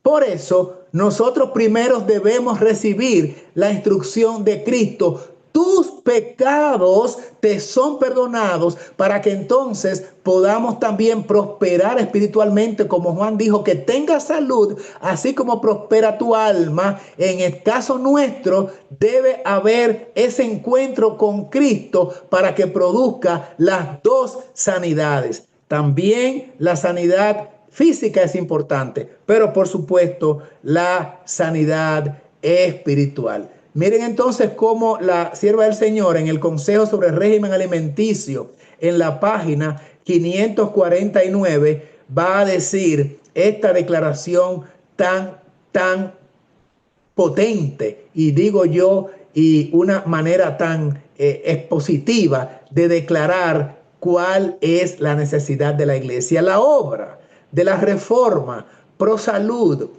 Por eso, nosotros primero debemos recibir la instrucción de Cristo. Tus pecados te son perdonados, para que entonces podamos también prosperar espiritualmente, como Juan dijo, que tengas salud, así como prospera tu alma. En el caso nuestro, debe haber ese encuentro con Cristo para que produzca las dos sanidades. También la sanidad física es importante, pero por supuesto la sanidad espiritual. Miren entonces cómo la sierva del Señor en el Consejo sobre el Régimen Alimenticio, en la página 549, va a decir esta declaración tan potente, y digo yo, y una manera tan expositiva de declarar cuál es la necesidad de la iglesia. La obra de la reforma pro salud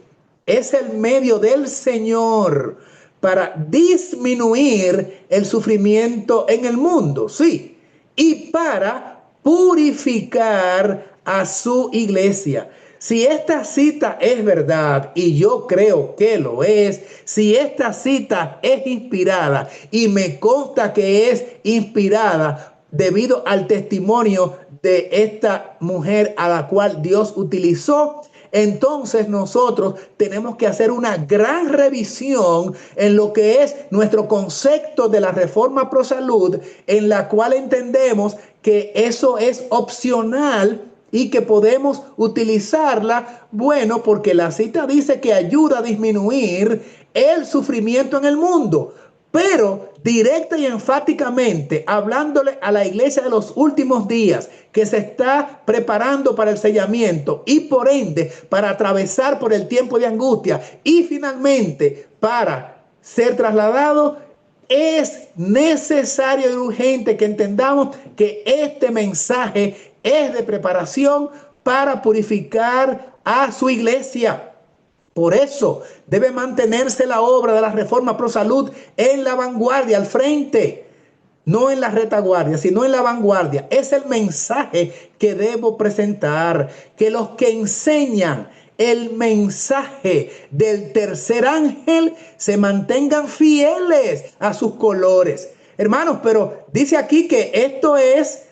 es el medio del Señor para disminuir el sufrimiento en el mundo, sí, y para purificar a su iglesia. Si esta cita es verdad, y yo creo que lo es, si esta cita es inspirada, y me consta que es inspirada debido al testimonio de esta mujer a la cual Dios utilizó, entonces nosotros tenemos que hacer una gran revisión en lo que es nuestro concepto de la reforma pro salud, en la cual entendemos que eso es opcional y que podemos utilizarla, bueno, porque la cita dice que ayuda a disminuir el sufrimiento en el mundo. Pero directa y enfáticamente hablándole a la iglesia de los últimos días, que se está preparando para el sellamiento y por ende para atravesar por el tiempo de angustia y finalmente para ser trasladado, es necesario y urgente que entendamos que este mensaje es de preparación para purificar a su iglesia. Por eso debe mantenerse la obra de la Reforma Pro Salud en la vanguardia, al frente, no en la retaguardia, sino en la vanguardia. Es el mensaje que debo presentar, que los que enseñan el mensaje del tercer ángel se mantengan fieles a sus colores. Hermanos, pero dice aquí que esto es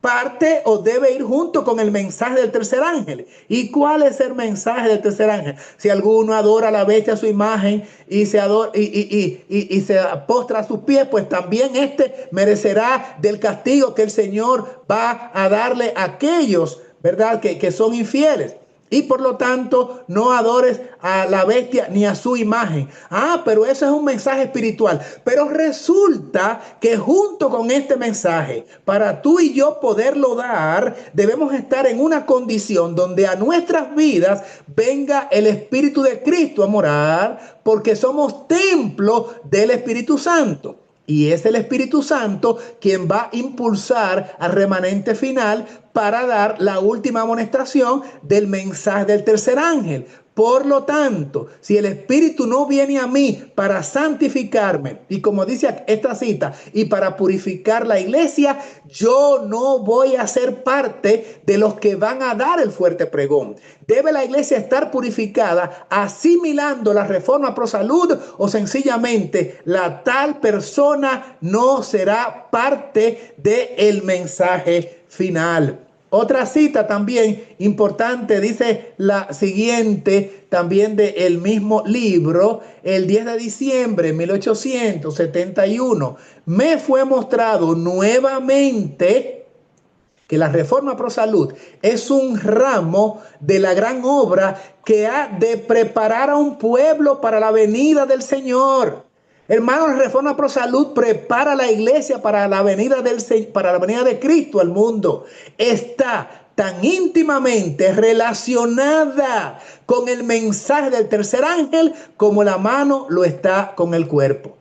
parte o debe ir junto con el mensaje del tercer ángel. ¿Y cuál es el mensaje del tercer ángel? Si alguno adora a la bestia a su imagen y se adora y se postra a sus pies, pues también este merecerá del castigo que el Señor va a darle a aquellos, ¿verdad?, que son infieles. Y por lo tanto, no adores a la bestia ni a su imagen. Pero eso es un mensaje espiritual. Pero resulta que junto con este mensaje, para tú y yo poderlo dar, debemos estar en una condición donde a nuestras vidas venga el Espíritu de Cristo a morar, porque somos templo del Espíritu Santo. Y es el Espíritu Santo quien va a impulsar al remanente final para dar la última amonestación del mensaje del tercer ángel. Por lo tanto, si el Espíritu no viene a mí para santificarme, y como dice esta cita, y para purificar la iglesia, yo no voy a ser parte de los que van a dar el fuerte pregón. ¿Debe la iglesia estar purificada asimilando la Reforma Pro Salud, o sencillamente la tal persona no será parte del mensaje final? Otra cita también importante dice la siguiente, también del mismo libro: el 10 de diciembre de 1871 me fue mostrado nuevamente que la Reforma Pro Salud es un ramo de la gran obra que ha de preparar a un pueblo para la venida del Señor. Hermanos, la Reforma Pro Salud prepara a la iglesia para la venida de Cristo al mundo. Está tan íntimamente relacionada con el mensaje del tercer ángel como la mano lo está con el cuerpo.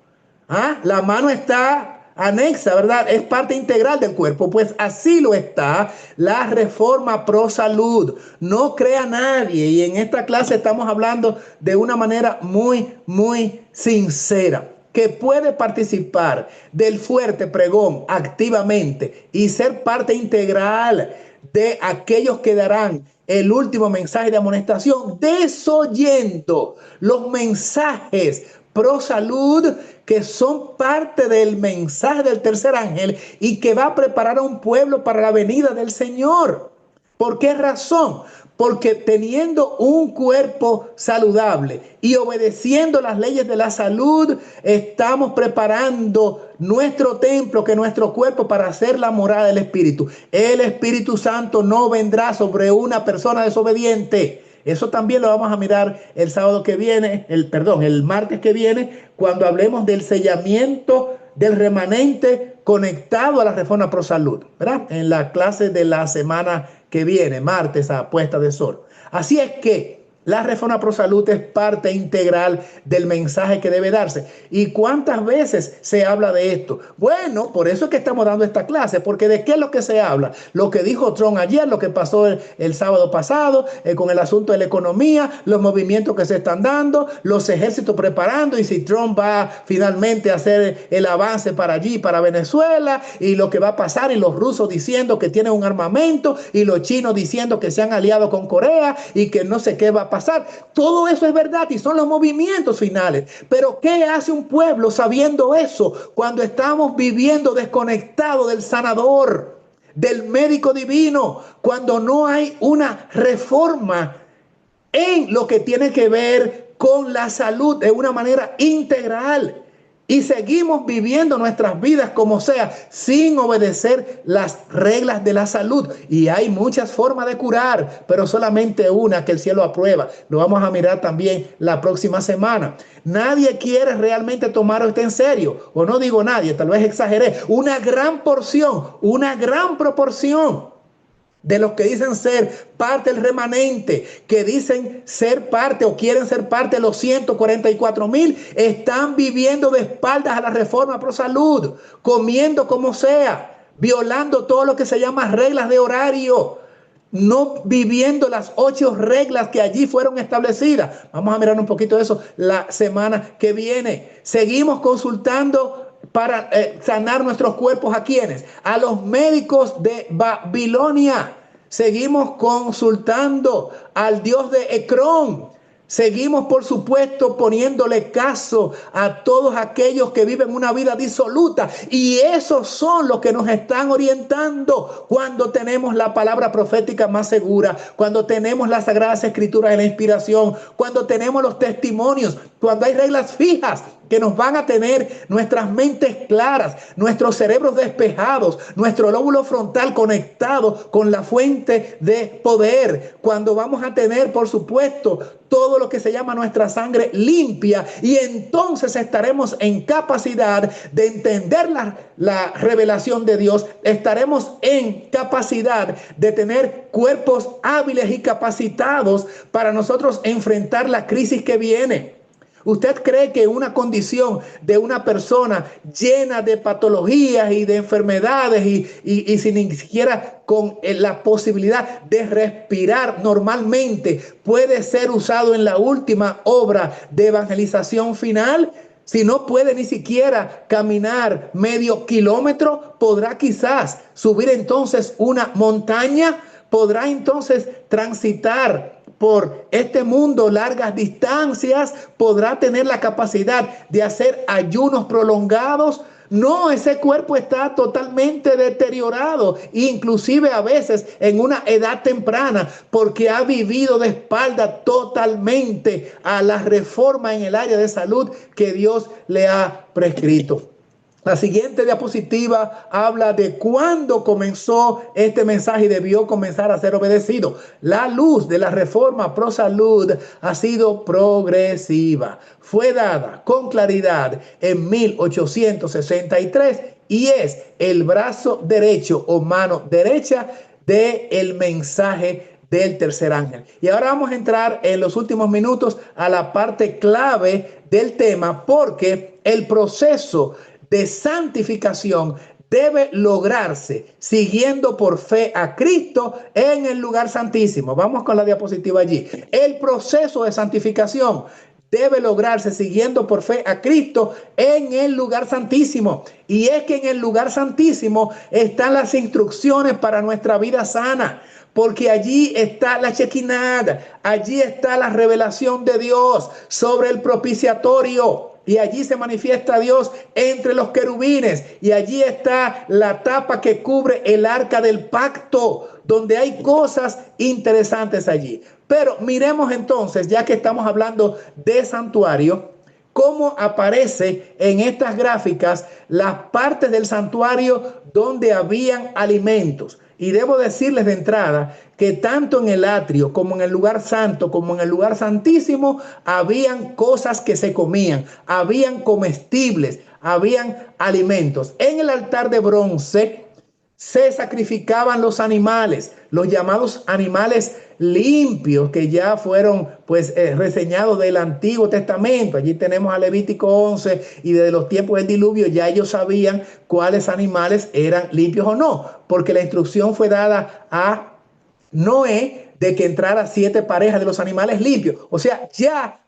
La mano está anexa, ¿verdad? Es parte integral del cuerpo. Pues así lo está la Reforma Pro Salud. No crea nadie. Y en esta clase estamos hablando de una manera muy, muy sincera, que puede participar del fuerte pregón activamente y ser parte integral de aquellos que darán el último mensaje de amonestación, desoyendo los mensajes pro salud que son parte del mensaje del tercer ángel y que va a preparar a un pueblo para la venida del Señor. ¿Por qué razón? Porque teniendo un cuerpo saludable y obedeciendo las leyes de la salud, estamos preparando nuestro templo, que es nuestro cuerpo, para hacer la morada del Espíritu. El Espíritu Santo no vendrá sobre una persona desobediente. Eso también lo vamos a mirar el sábado que viene, el martes que viene, cuando hablemos del sellamiento del remanente conectado a la Reforma Pro Salud, ¿verdad? En la clase de la semana que viene, martes, a puesta de sol. Así es que la Reforma Pro Salud es parte integral del mensaje que debe darse. ¿Y cuántas veces se habla de esto? Bueno, por eso es que estamos dando esta clase, porque ¿de qué es lo que se habla? Lo que dijo Trump ayer, lo que pasó el sábado pasado con el asunto de la economía, los movimientos que se están dando, los ejércitos preparando, y si Trump va finalmente a hacer el avance para allí, para Venezuela, y lo que va a pasar, y los rusos diciendo que tienen un armamento, y los chinos diciendo que se han aliado con Corea, y que no sé qué va a pasar. Todo eso es verdad y son los movimientos finales. Pero ¿qué hace un pueblo sabiendo eso cuando estamos viviendo desconectados del sanador, del médico divino, cuando no hay una reforma en lo que tiene que ver con la salud de una manera integral? Y seguimos viviendo nuestras vidas como sea, sin obedecer las reglas de la salud. Y hay muchas formas de curar, pero solamente una que el cielo aprueba. Lo vamos a mirar también la próxima semana. Nadie quiere realmente tomar esto en serio. O no digo nadie, tal vez exageré. Una gran porción, una gran proporción de los que dicen ser parte del remanente, que dicen ser parte o quieren ser parte de los 144,000, están viviendo de espaldas a la Reforma Pro Salud, comiendo como sea, violando todo lo que se llama reglas de horario, no viviendo las 8 reglas que allí fueron establecidas. Vamos a mirar un poquito de eso la semana que viene. Seguimos consultando para sanar nuestros cuerpos. ¿A quiénes? A los médicos de Babilonia. Seguimos consultando al dios de Ecrón. Seguimos, por supuesto, poniéndole caso a todos aquellos que viven una vida disoluta. Y esos son los que nos están orientando cuando tenemos la palabra profética más segura, cuando tenemos las Sagradas Escrituras de la inspiración, cuando tenemos los testimonios, cuando hay reglas fijas que nos van a tener nuestras mentes claras, nuestros cerebros despejados, nuestro lóbulo frontal conectado con la fuente de poder, cuando vamos a tener, por supuesto, todo lo que se llama nuestra sangre limpia, y entonces estaremos en capacidad de entender la revelación de Dios, estaremos en capacidad de tener cuerpos hábiles y capacitados para nosotros enfrentar la crisis que viene. ¿Usted cree que una condición de una persona llena de patologías y de enfermedades y sin ni siquiera con la posibilidad de respirar normalmente puede ser usado en la última obra de evangelización final? Si no puede ni siquiera caminar medio kilómetro, ¿podrá quizás subir entonces una montaña? ¿Podrá entonces transitar por este mundo largas distancias? ¿Podrá tener la capacidad de hacer ayunos prolongados? No, ese cuerpo está totalmente deteriorado, inclusive a veces en una edad temprana, porque ha vivido de espalda totalmente a la reforma en el área de salud que Dios le ha prescrito. La siguiente diapositiva habla de cuándo comenzó este mensaje y debió comenzar a ser obedecido. La luz de la reforma pro salud ha sido progresiva. Fue dada con claridad en 1863 y es el brazo derecho o mano derecha del mensaje del tercer ángel. Y ahora vamos a entrar en los últimos minutos a la parte clave del tema, porque el proceso de santificación debe lograrse siguiendo por fe a Cristo en el lugar santísimo. Vamos con la diapositiva allí. El proceso de santificación debe lograrse siguiendo por fe a Cristo en el lugar santísimo. Y es que en el lugar santísimo están las instrucciones para nuestra vida sana, porque allí está la Shekinah, allí está la revelación de Dios sobre el propiciatorio. Y allí se manifiesta Dios entre los querubines. Y allí está la tapa que cubre el arca del pacto, donde hay cosas interesantes allí. Pero miremos entonces, ya que estamos hablando de santuario, cómo aparece en estas gráficas las partes del santuario donde habían alimentos. Y debo decirles de entrada que tanto en el atrio como en el lugar santo como en el lugar santísimo habían cosas que se comían, habían comestibles, habían alimentos. En el altar de bronce se sacrificaban los animales, los llamados animales limpios, que ya fueron reseñados del Antiguo Testamento. Allí tenemos a Levítico 11, y desde los tiempos del diluvio ya ellos sabían cuáles animales eran limpios o no, porque la instrucción fue dada a Noé de que entrara 7 parejas de los animales limpios. O sea, ya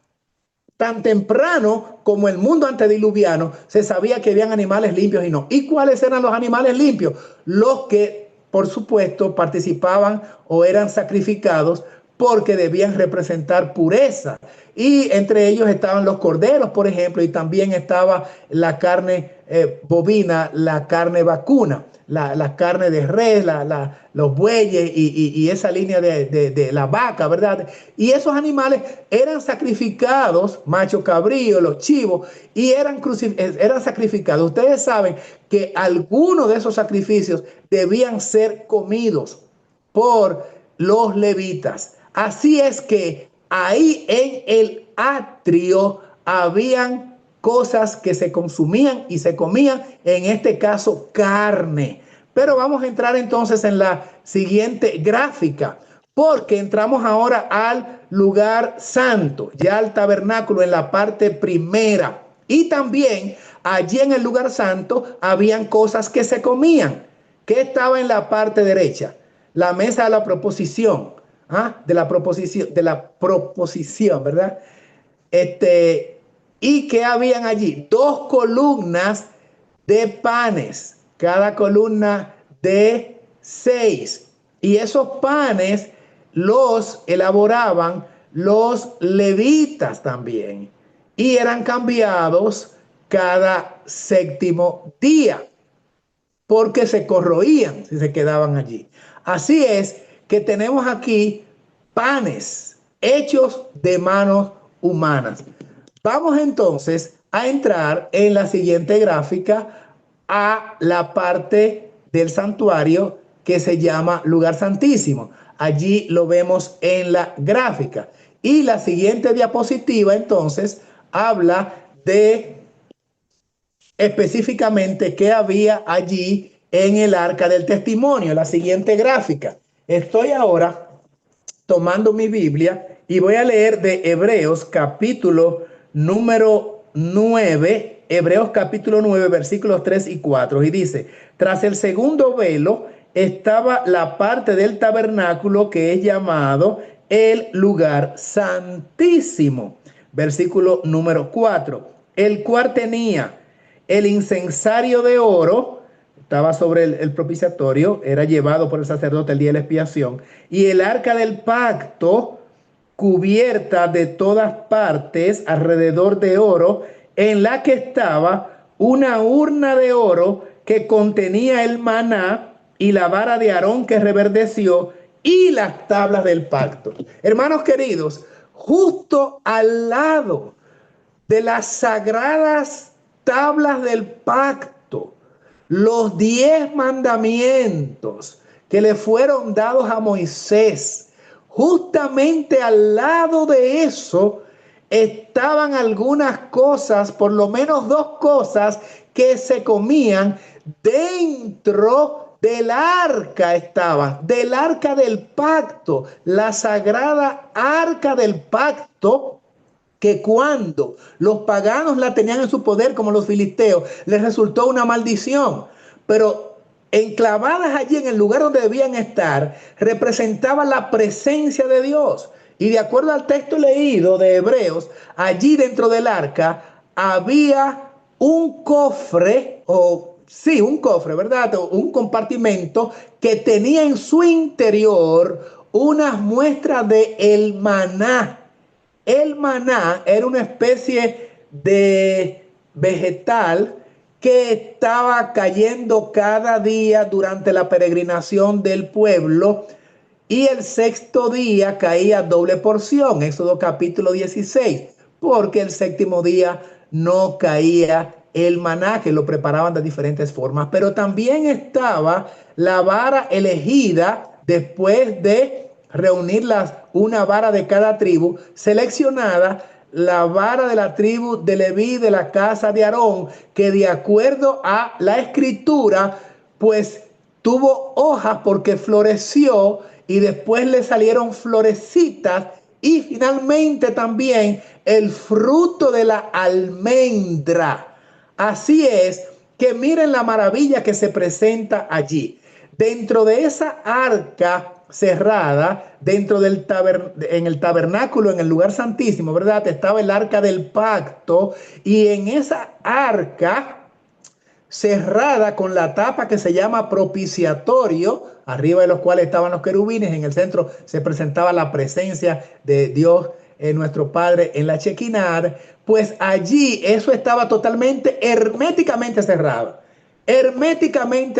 tan temprano como el mundo antediluviano se sabía que habían animales limpios y no. ¿Y cuáles eran los animales limpios? Los que, por supuesto, participaban o eran sacrificados porque debían representar pureza. Y entre ellos estaban los corderos, por ejemplo, y también estaba la carne bovina, la carne vacuna, la carne de res, los bueyes y esa línea de la vaca, ¿verdad? Y esos animales eran sacrificados, macho cabrío, los chivos, y eran sacrificados. Ustedes saben que algunos de esos sacrificios debían ser comidos por los levitas. Así es que ahí en el atrio habían cosas que se consumían y se comían, en este caso carne. Pero vamos a entrar entonces en la siguiente gráfica, porque entramos ahora al lugar santo, ya al tabernáculo en la parte primera. Y también allí en el lugar santo habían cosas que se comían. ¿Qué estaba en la parte derecha? la mesa de la proposición, ¿ah? De la proposición, ¿verdad? Y que habían allí dos columnas de panes, cada columna de 6. Y esos panes los elaboraban los levitas también. Y eran cambiados cada séptimo día, porque se corroían si se quedaban allí. Así es que tenemos aquí panes hechos de manos humanas. Vamos entonces a entrar en la siguiente gráfica a la parte del santuario que se llama lugar santísimo. Allí lo vemos en la gráfica. Y la siguiente diapositiva entonces habla de específicamente qué había allí en el arca del testimonio, la siguiente gráfica. Estoy ahora tomando mi Biblia y voy a leer de Hebreos capítulo número 9, Hebreos capítulo 9, versículos 3 y 4, y dice: tras el segundo velo estaba la parte del tabernáculo que es llamado el lugar santísimo. Versículo número 4, el cual tenía el incensario de oro, estaba sobre el propiciatorio, era llevado por el sacerdote el día de la expiación, y el arca del pacto, cubierta de todas partes alrededor de oro, en la que estaba una urna de oro que contenía el maná y la vara de Aarón que reverdeció y las tablas del pacto. Hermanos queridos, justo al lado de las sagradas tablas del pacto, los 10 mandamientos que le fueron dados a Moisés, justamente al lado de eso estaban algunas cosas, por lo menos 2 cosas que se comían dentro del arca, estaban del arca del pacto, la sagrada arca del pacto, que cuando los paganos la tenían en su poder, como los filisteos, les resultó una maldición. Pero enclavadas allí en el lugar donde debían estar, representaba la presencia de Dios. Y de acuerdo al texto leído de Hebreos, allí dentro del arca había un cofre, un cofre, ¿verdad? Un compartimento que tenía en su interior unas muestras de el maná. El maná era una especie de vegetal que estaba cayendo cada día durante la peregrinación del pueblo, y el sexto día caía doble porción, Éxodo capítulo 16, porque el séptimo día no caía el maná, que lo preparaban de diferentes formas. Pero también estaba la vara elegida después de reunirlas, una vara de cada tribu, seleccionada, la vara de la tribu de Leví, de la casa de Aarón, que de acuerdo a la escritura, pues tuvo hojas porque floreció, y después le salieron florecitas, y finalmente también el fruto de la almendra. Así es que miren la maravilla que se presenta allí. Dentro de esa arca cerrada, en el tabernáculo, en el lugar santísimo, ¿verdad? Estaba el arca del pacto, y en esa arca cerrada con la tapa que se llama propiciatorio, arriba de los cuales estaban los querubines, en el centro se presentaba la presencia de Dios, nuestro Padre, en la Shekinah. Pues allí eso estaba totalmente herméticamente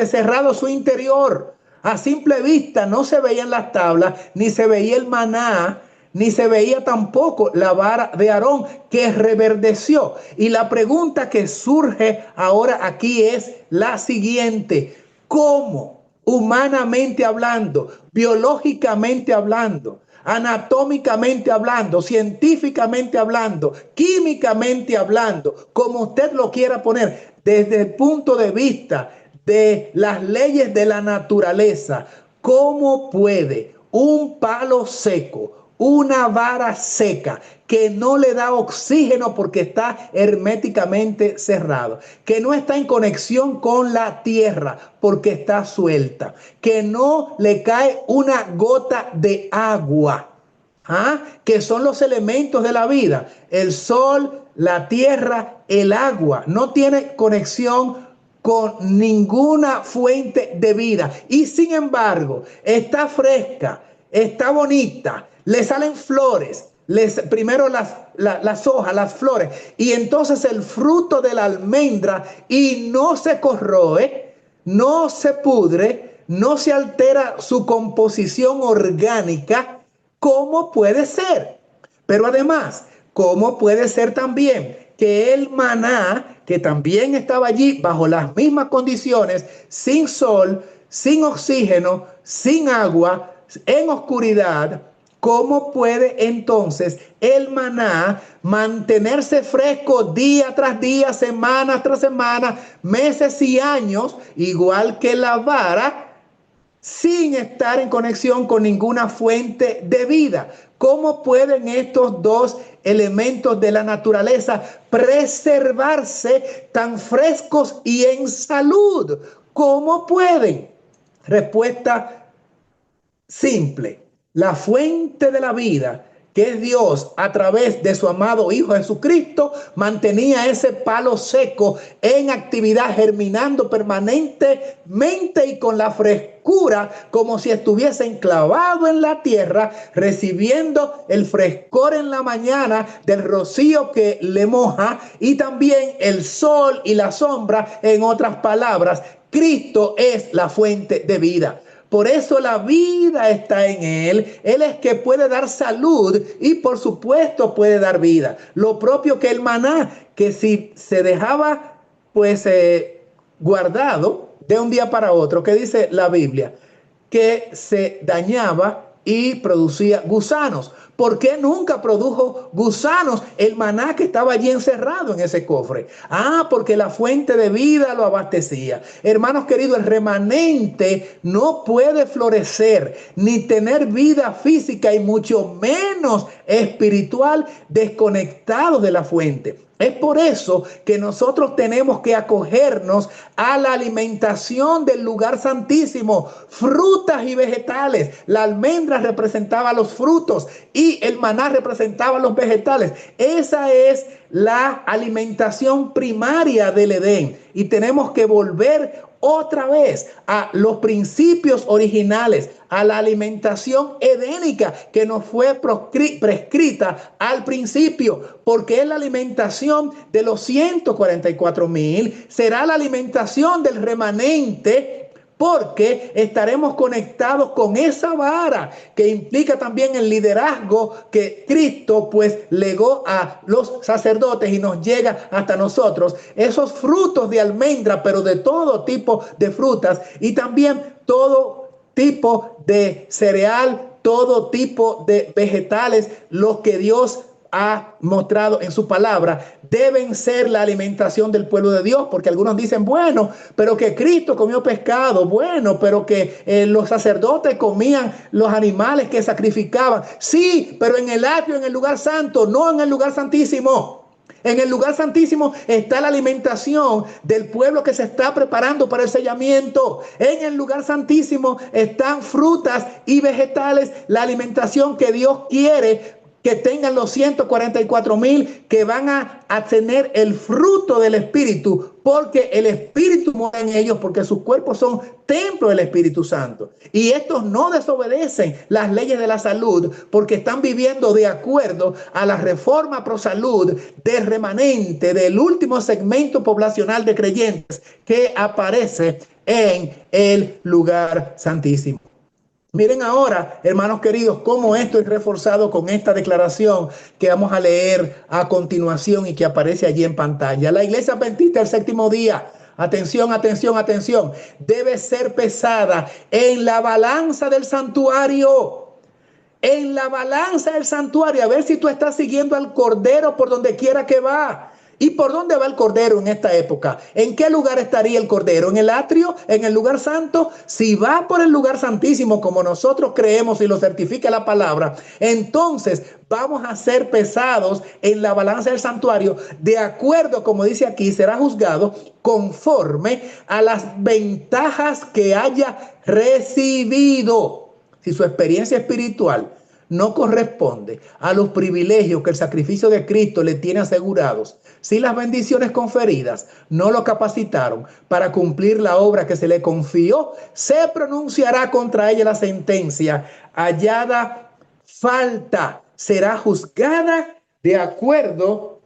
cerrado su interior. A simple vista no se veían las tablas, ni se veía el maná, ni se veía tampoco la vara de Aarón que reverdeció. Y la pregunta que surge ahora aquí es la siguiente: ¿cómo, humanamente hablando, biológicamente hablando, anatómicamente hablando, científicamente hablando, químicamente hablando, como usted lo quiera poner, desde el punto de vista de las leyes de la naturaleza, cómo puede un palo seco, una vara seca que no le da oxígeno porque está herméticamente cerrado, que no está en conexión con la tierra porque está suelta, que no le cae una gota de agua, que son los elementos de la vida, el sol, la tierra, el agua. No tiene conexión con ninguna fuente de vida y sin embargo está fresca, está bonita, le salen flores, primero las hojas, las flores, y entonces el fruto de la almendra, y no se corroe, no se pudre, no se altera su composición orgánica. ¿Cómo puede ser? Pero además, ¿cómo puede ser también que el maná, que también estaba allí bajo las mismas condiciones, sin sol, sin oxígeno, sin agua, en oscuridad, cómo puede entonces el maná mantenerse fresco día tras día, semana tras semana, meses y años, igual que la vara, sin estar en conexión con ninguna fuente de vida? ¿Cómo pueden estos dos elementos de la naturaleza preservarse tan frescos y en salud? ¿Cómo pueden? Respuesta simple: la fuente de la vida, que es Dios a través de su amado Hijo Jesucristo, mantenía ese palo seco en actividad, germinando permanentemente y con la frescura como si estuviese enclavado en la tierra, recibiendo el frescor en la mañana del rocío que le moja y también el sol y la sombra. En otras palabras, Cristo es la fuente de vida. Por eso la vida está en Él. Él es que puede dar salud y por supuesto puede dar vida. Lo propio que el maná, que si se dejaba pues guardado de un día para otro, ¿qué dice la Biblia? Que se dañaba y producía gusanos. ¿Por qué nunca produjo gusanos el maná que estaba allí encerrado en ese cofre? Porque la fuente de vida lo abastecía. Hermanos queridos, el remanente no puede florecer ni tener vida física y mucho menos espiritual desconectado de la fuente. Es por eso que nosotros tenemos que acogernos a la alimentación del lugar santísimo, frutas y vegetales. La almendra representaba los frutos y el maná representaba los vegetales. Esa es la alimentación primaria del Edén y tenemos que volver otra vez a los principios originales, a la alimentación edénica que nos fue prescrita al principio, porque es la alimentación de los 144,000, será la alimentación del remanente, porque estaremos conectados con esa vara que implica también el liderazgo que Cristo pues legó a los sacerdotes y nos llega hasta nosotros. Esos frutos de almendra, pero de todo tipo de frutas y también todo tipo de cereal, todo tipo de vegetales, los que Dios ha mostrado en su palabra, deben ser la alimentación del pueblo de Dios, porque algunos dicen, bueno, pero que Cristo comió pescado, bueno, pero que los sacerdotes comían los animales que sacrificaban. Sí, pero en el atrio, en el lugar santo, no en el lugar santísimo. En el lugar santísimo está la alimentación del pueblo que se está preparando para el sellamiento. En el lugar santísimo están frutas y vegetales, la alimentación que Dios quiere que tengan los 144,000 que van a tener el fruto del Espíritu, porque el Espíritu mora en ellos, porque sus cuerpos son templo del Espíritu Santo. Y estos no desobedecen las leyes de la salud, porque están viviendo de acuerdo a la reforma pro salud del remanente, del último segmento poblacional de creyentes que aparece en el lugar santísimo. Miren ahora, hermanos queridos, cómo esto es reforzado con esta declaración que vamos a leer a continuación y que aparece allí en pantalla. La Iglesia Adventista del Séptimo Día, atención, atención, atención, debe ser pesada en la balanza del santuario. En la balanza del santuario, a ver si tú estás siguiendo al Cordero por donde quiera que va. ¿Y por dónde va el Cordero en esta época? ¿En qué lugar estaría el Cordero? ¿En el atrio? ¿En el lugar santo? Si va por el lugar santísimo, como nosotros creemos y lo certifica la palabra, entonces vamos a ser pesados en la balanza del santuario. De acuerdo, como dice aquí, será juzgado conforme a las ventajas que haya recibido. Si su experiencia espiritual no corresponde a los privilegios que el sacrificio de Cristo le tiene asegurados, si las bendiciones conferidas no lo capacitaron para cumplir la obra que se le confió, se pronunciará contra ella la sentencia hallada falta. Será juzgada de acuerdo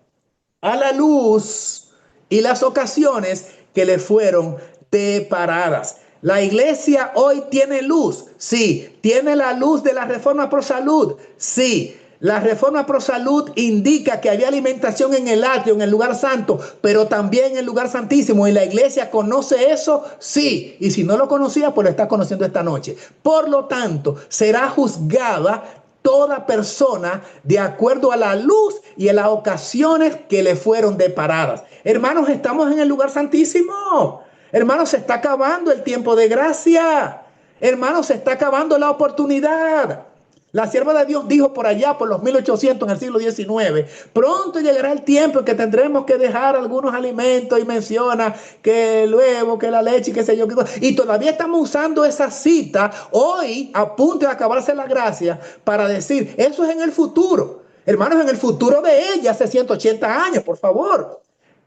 a la luz y las ocasiones que le fueron deparadas. La iglesia hoy tiene luz, sí. Tiene la luz de la reforma pro salud, sí. La reforma pro salud indica que había alimentación en el atrio, en el lugar santo, pero también en el lugar santísimo. ¿Y la iglesia conoce eso? Sí. Y si no lo conocía, pues lo está conociendo esta noche. Por lo tanto, será juzgada toda persona de acuerdo a la luz y a las ocasiones que le fueron deparadas. Hermanos, estamos en el lugar santísimo. Hermanos, se está acabando el tiempo de gracia. Hermanos, se está acabando la oportunidad. La sierva de Dios dijo por allá, por los 1800 en el siglo XIX, pronto llegará el tiempo en que tendremos que dejar algunos alimentos y menciona que el huevo, que la leche, qué sé yo. Y todavía estamos usando esa cita hoy a punto de acabarse la gracia para decir, eso es en el futuro. Hermanos, en el futuro de ella, hace 180 años, por favor.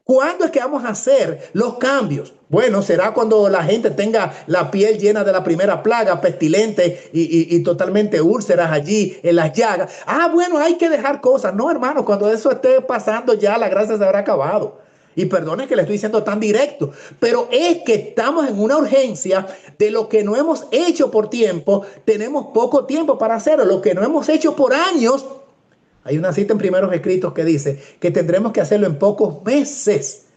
¿Cuándo es que vamos a hacer los cambios? Bueno, será cuando la gente tenga la piel llena de la primera plaga, pestilente y totalmente úlceras allí en las llagas. Ah, bueno, hay que dejar cosas. No, hermano, cuando eso esté pasando ya la gracia se habrá acabado. Y perdone que le estoy diciendo tan directo, pero es que estamos en una urgencia de lo que no hemos hecho por tiempo. Tenemos poco tiempo para hacerlo. Lo que no hemos hecho por años. Hay una cita en Primeros Escritos que dice que tendremos que hacerlo en pocos meses.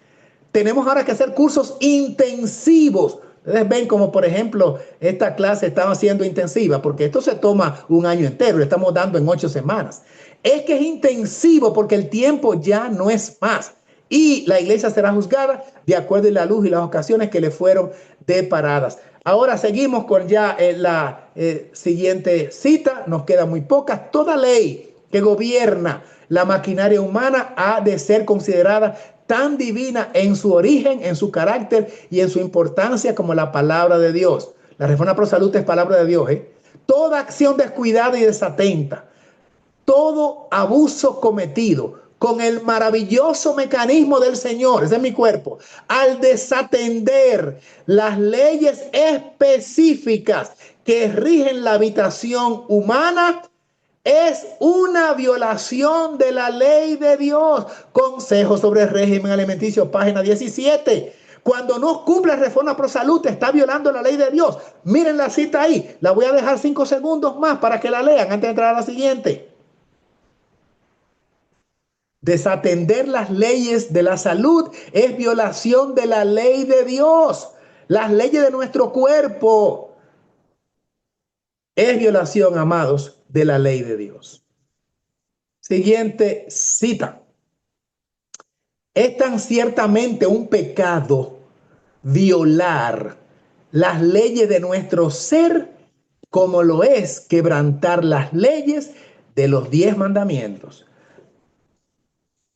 Tenemos ahora que hacer cursos intensivos. Ustedes ven como, por ejemplo, esta clase estaba siendo intensiva, porque esto se toma un año entero, le estamos dando en 8 semanas. Es que es intensivo porque el tiempo ya no es más. Y la iglesia será juzgada de acuerdo a la luz y las ocasiones que le fueron deparadas. Ahora seguimos con ya la siguiente cita. Nos queda muy pocas. Toda ley que gobierna la maquinaria humana ha de ser considerada tan divina en su origen, en su carácter y en su importancia como la palabra de Dios. La reforma pro salud es palabra de Dios. Toda acción descuidada y desatenta, todo abuso cometido con el maravilloso mecanismo del Señor, ese es mi cuerpo, al desatender las leyes específicas que rigen la habitación humana, es una violación de la ley de Dios. Consejo sobre el régimen alimenticio, página 17. Cuando no cumple reforma pro salud, está violando la ley de Dios. Miren la cita ahí. La voy a dejar 5 segundos más para que la lean antes de entrar a la siguiente. Desatender las leyes de la salud es violación de la ley de Dios. Las leyes de nuestro cuerpo es violación, amados, de la ley de Dios. Siguiente cita. Es tan ciertamente un pecado violar las leyes de nuestro ser como lo es quebrantar las leyes de los 10 mandamientos.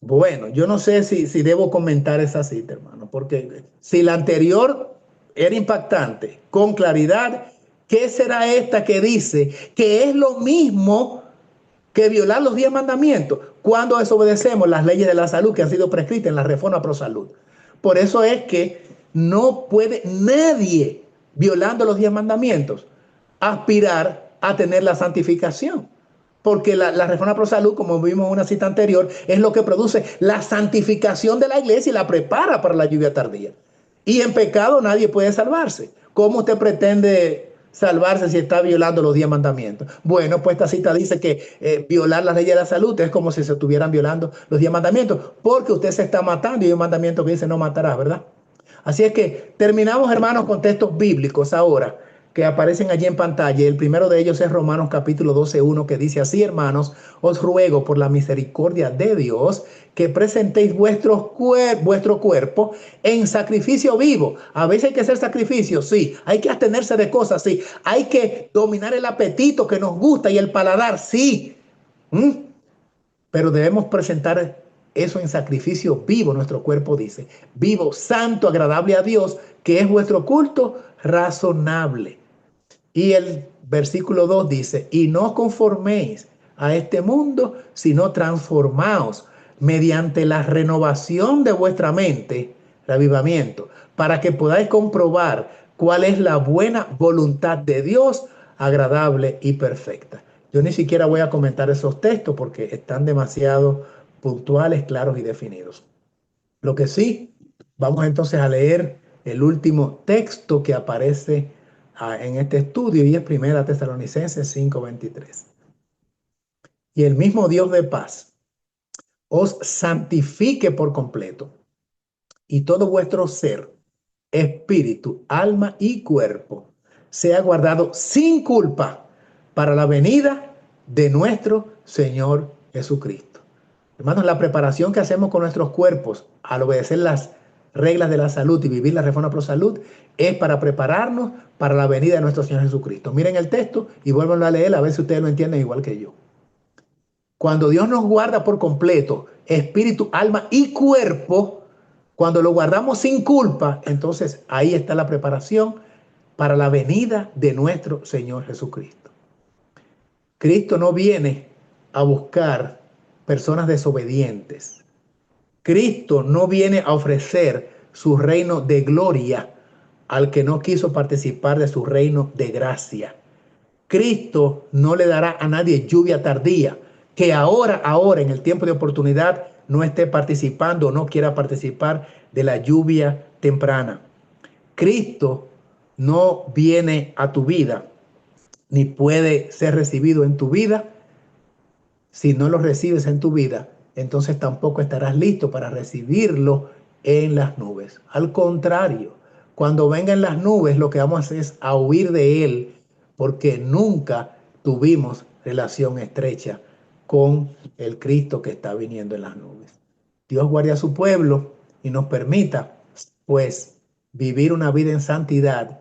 Bueno, yo no sé si debo comentar esa cita, hermano, porque si la anterior era impactante, con claridad, ¿qué será esta que dice que es lo mismo que violar los 10 mandamientos cuando desobedecemos las leyes de la salud que han sido prescritas en la reforma pro salud? Por eso es que no puede nadie, violando los 10 mandamientos, aspirar a tener la santificación. Porque la reforma pro salud, como vimos en una cita anterior, es lo que produce la santificación de la iglesia y la prepara para la lluvia tardía. Y en pecado nadie puede salvarse. ¿Cómo usted pretende salvarse si está violando los 10 mandamientos? Bueno, pues esta cita dice que violar las leyes de la salud es como si se estuvieran violando los 10 mandamientos, porque usted se está matando y hay un mandamiento que dice no matarás, ¿verdad? Así es que terminamos, hermanos, con textos bíblicos ahora que aparecen allí en pantalla. El primero de ellos es Romanos capítulo 12:1, que dice así: hermanos, os ruego por la misericordia de Dios que presentéis vuestro cuerpo en sacrificio vivo. A veces hay que hacer sacrificio, sí. Hay que abstenerse de cosas, sí. Hay que dominar el apetito que nos gusta y el paladar, sí. ¿Mm? Pero debemos presentar eso en sacrificio vivo, nuestro cuerpo dice. Vivo, santo, agradable a Dios, que es vuestro culto razonable. Y el versículo 2 dice: y no os conforméis a este mundo, sino transformaos mediante la renovación de vuestra mente, el avivamiento, para que podáis comprobar cuál es la buena voluntad de Dios, agradable y perfecta. Yo ni siquiera voy a comentar esos textos porque están demasiado puntuales, claros y definidos. Lo que sí, vamos entonces a leer el último texto que aparece en este estudio, y es Primera Tesalonicenses 5:23. Y el mismo Dios de paz os santifique por completo, y todo vuestro ser, espíritu, alma y cuerpo sea guardado sin culpa para la venida de nuestro Señor Jesucristo. Hermanos, la preparación que hacemos con nuestros cuerpos al obedecer las reglas de la salud y vivir la reforma pro salud es para prepararnos para la venida de nuestro Señor Jesucristo. Miren el texto y vuélvanlo a leer a ver si ustedes lo entienden igual que yo. Cuando Dios nos guarda por completo, espíritu, alma y cuerpo, cuando lo guardamos sin culpa, entonces ahí está la preparación para la venida de nuestro Señor Jesucristo. Cristo no viene a buscar personas desobedientes. Cristo no viene a ofrecer su reino de gloria al que no quiso participar de su reino de gracia. Cristo no le dará a nadie lluvia tardía que ahora, en el tiempo de oportunidad, no esté participando o no quiera participar de la lluvia temprana. Cristo no viene a tu vida ni puede ser recibido en tu vida. Si no lo recibes en tu vida, entonces tampoco estarás listo para recibirlo en las nubes. Al contrario, cuando vengan las nubes, lo que vamos a hacer es a huir de él, porque nunca tuvimos relación estrecha con el Cristo que está viniendo en las nubes. Dios guarde a su pueblo y nos permita, pues, vivir una vida en santidad.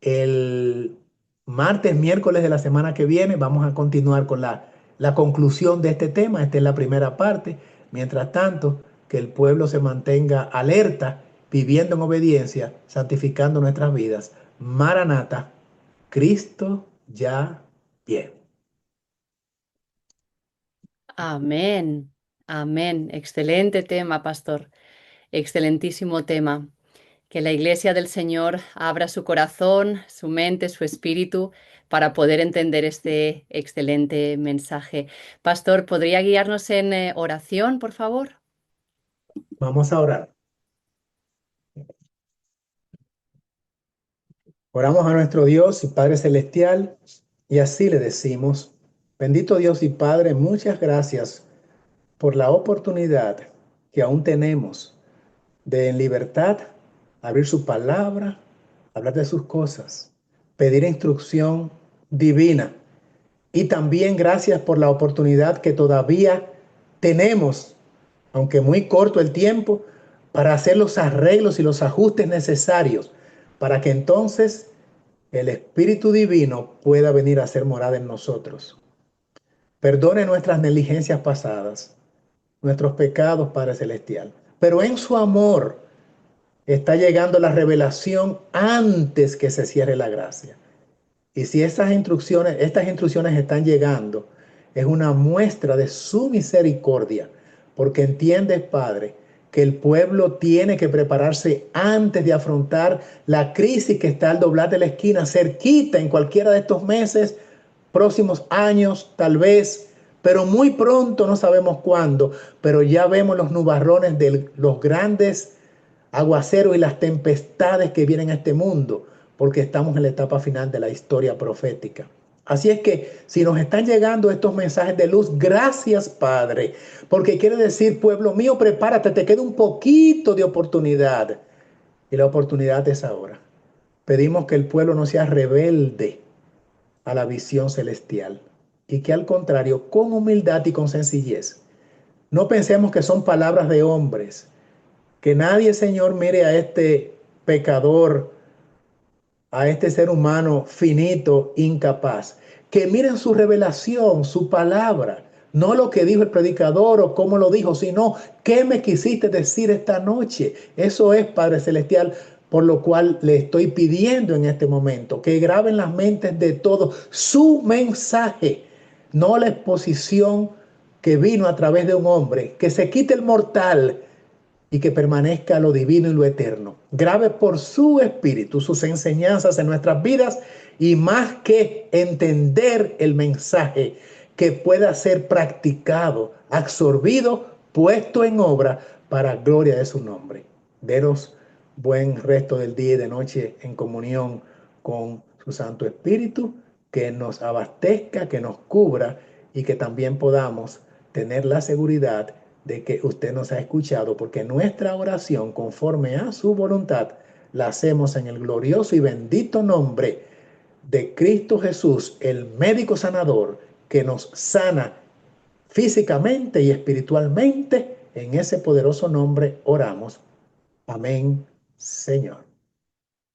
El martes, miércoles de la semana que viene, vamos a continuar con la conclusión de este tema. Esta es la primera parte. Mientras tanto, que el pueblo se mantenga alerta, viviendo en obediencia, santificando nuestras vidas. Maranata, Cristo ya viene.
Amén, amén. Excelente tema, pastor. Excelentísimo tema. Que la Iglesia del Señor abra su corazón, su mente, su espíritu para poder entender este excelente mensaje. Pastor, ¿podría guiarnos en oración, por favor?
Vamos a orar. Oramos a nuestro Dios y Padre Celestial y así le decimos: bendito Dios y Padre, muchas gracias por la oportunidad que aún tenemos de en libertad abrir su palabra, hablar de sus cosas, pedir instrucción divina. Y también gracias por la oportunidad que todavía tenemos, aunque muy corto el tiempo, para hacer los arreglos y los ajustes necesarios para que entonces el Espíritu Divino pueda venir a ser morada en nosotros. Perdone nuestras negligencias pasadas, nuestros pecados, Padre Celestial. Pero en su amor está llegando la revelación antes que se cierre la gracia. Y si estas instrucciones están llegando, es una muestra de su misericordia, porque entiendes, Padre, que el pueblo tiene que prepararse antes de afrontar la crisis que está al doblar de la esquina, cerquita en cualquiera de estos meses, próximos años, tal vez, pero muy pronto, no sabemos cuándo, pero ya vemos los nubarrones de los grandes aguaceros y las tempestades que vienen a este mundo, porque estamos en la etapa final de la historia profética. Así es que si nos están llegando estos mensajes de luz, gracias, Padre, porque quiere decir: pueblo mío, prepárate, te queda un poquito de oportunidad. Y la oportunidad es ahora.
Pedimos que el pueblo no sea rebelde a la visión celestial y que al contrario, con humildad y con sencillez, no pensemos que son palabras de hombres, que nadie, Señor, mire a este pecador, a este ser humano finito, incapaz, que miren su revelación, su palabra, no lo que dijo el predicador o cómo lo dijo, sino qué me quisiste decir esta noche. Eso es, Padre Celestial, por lo cual le estoy pidiendo en este momento que graben las mentes de todos su mensaje, no la exposición que vino a través de un hombre, que se quite el mortal y que permanezca lo divino y lo eterno. Grabe por su espíritu sus enseñanzas en nuestras vidas y más que entender el mensaje, que pueda ser practicado, absorbido, puesto en obra para gloria de su nombre. Denos buen resto del día y de noche en comunión con su Santo Espíritu, que nos abastezca, que nos cubra y que también podamos tener la seguridad de que usted nos ha escuchado, porque nuestra oración conforme a su voluntad la hacemos en el glorioso y bendito nombre de Cristo Jesús, el médico sanador que nos sana físicamente y espiritualmente. En ese poderoso nombre oramos. Amén, Señor.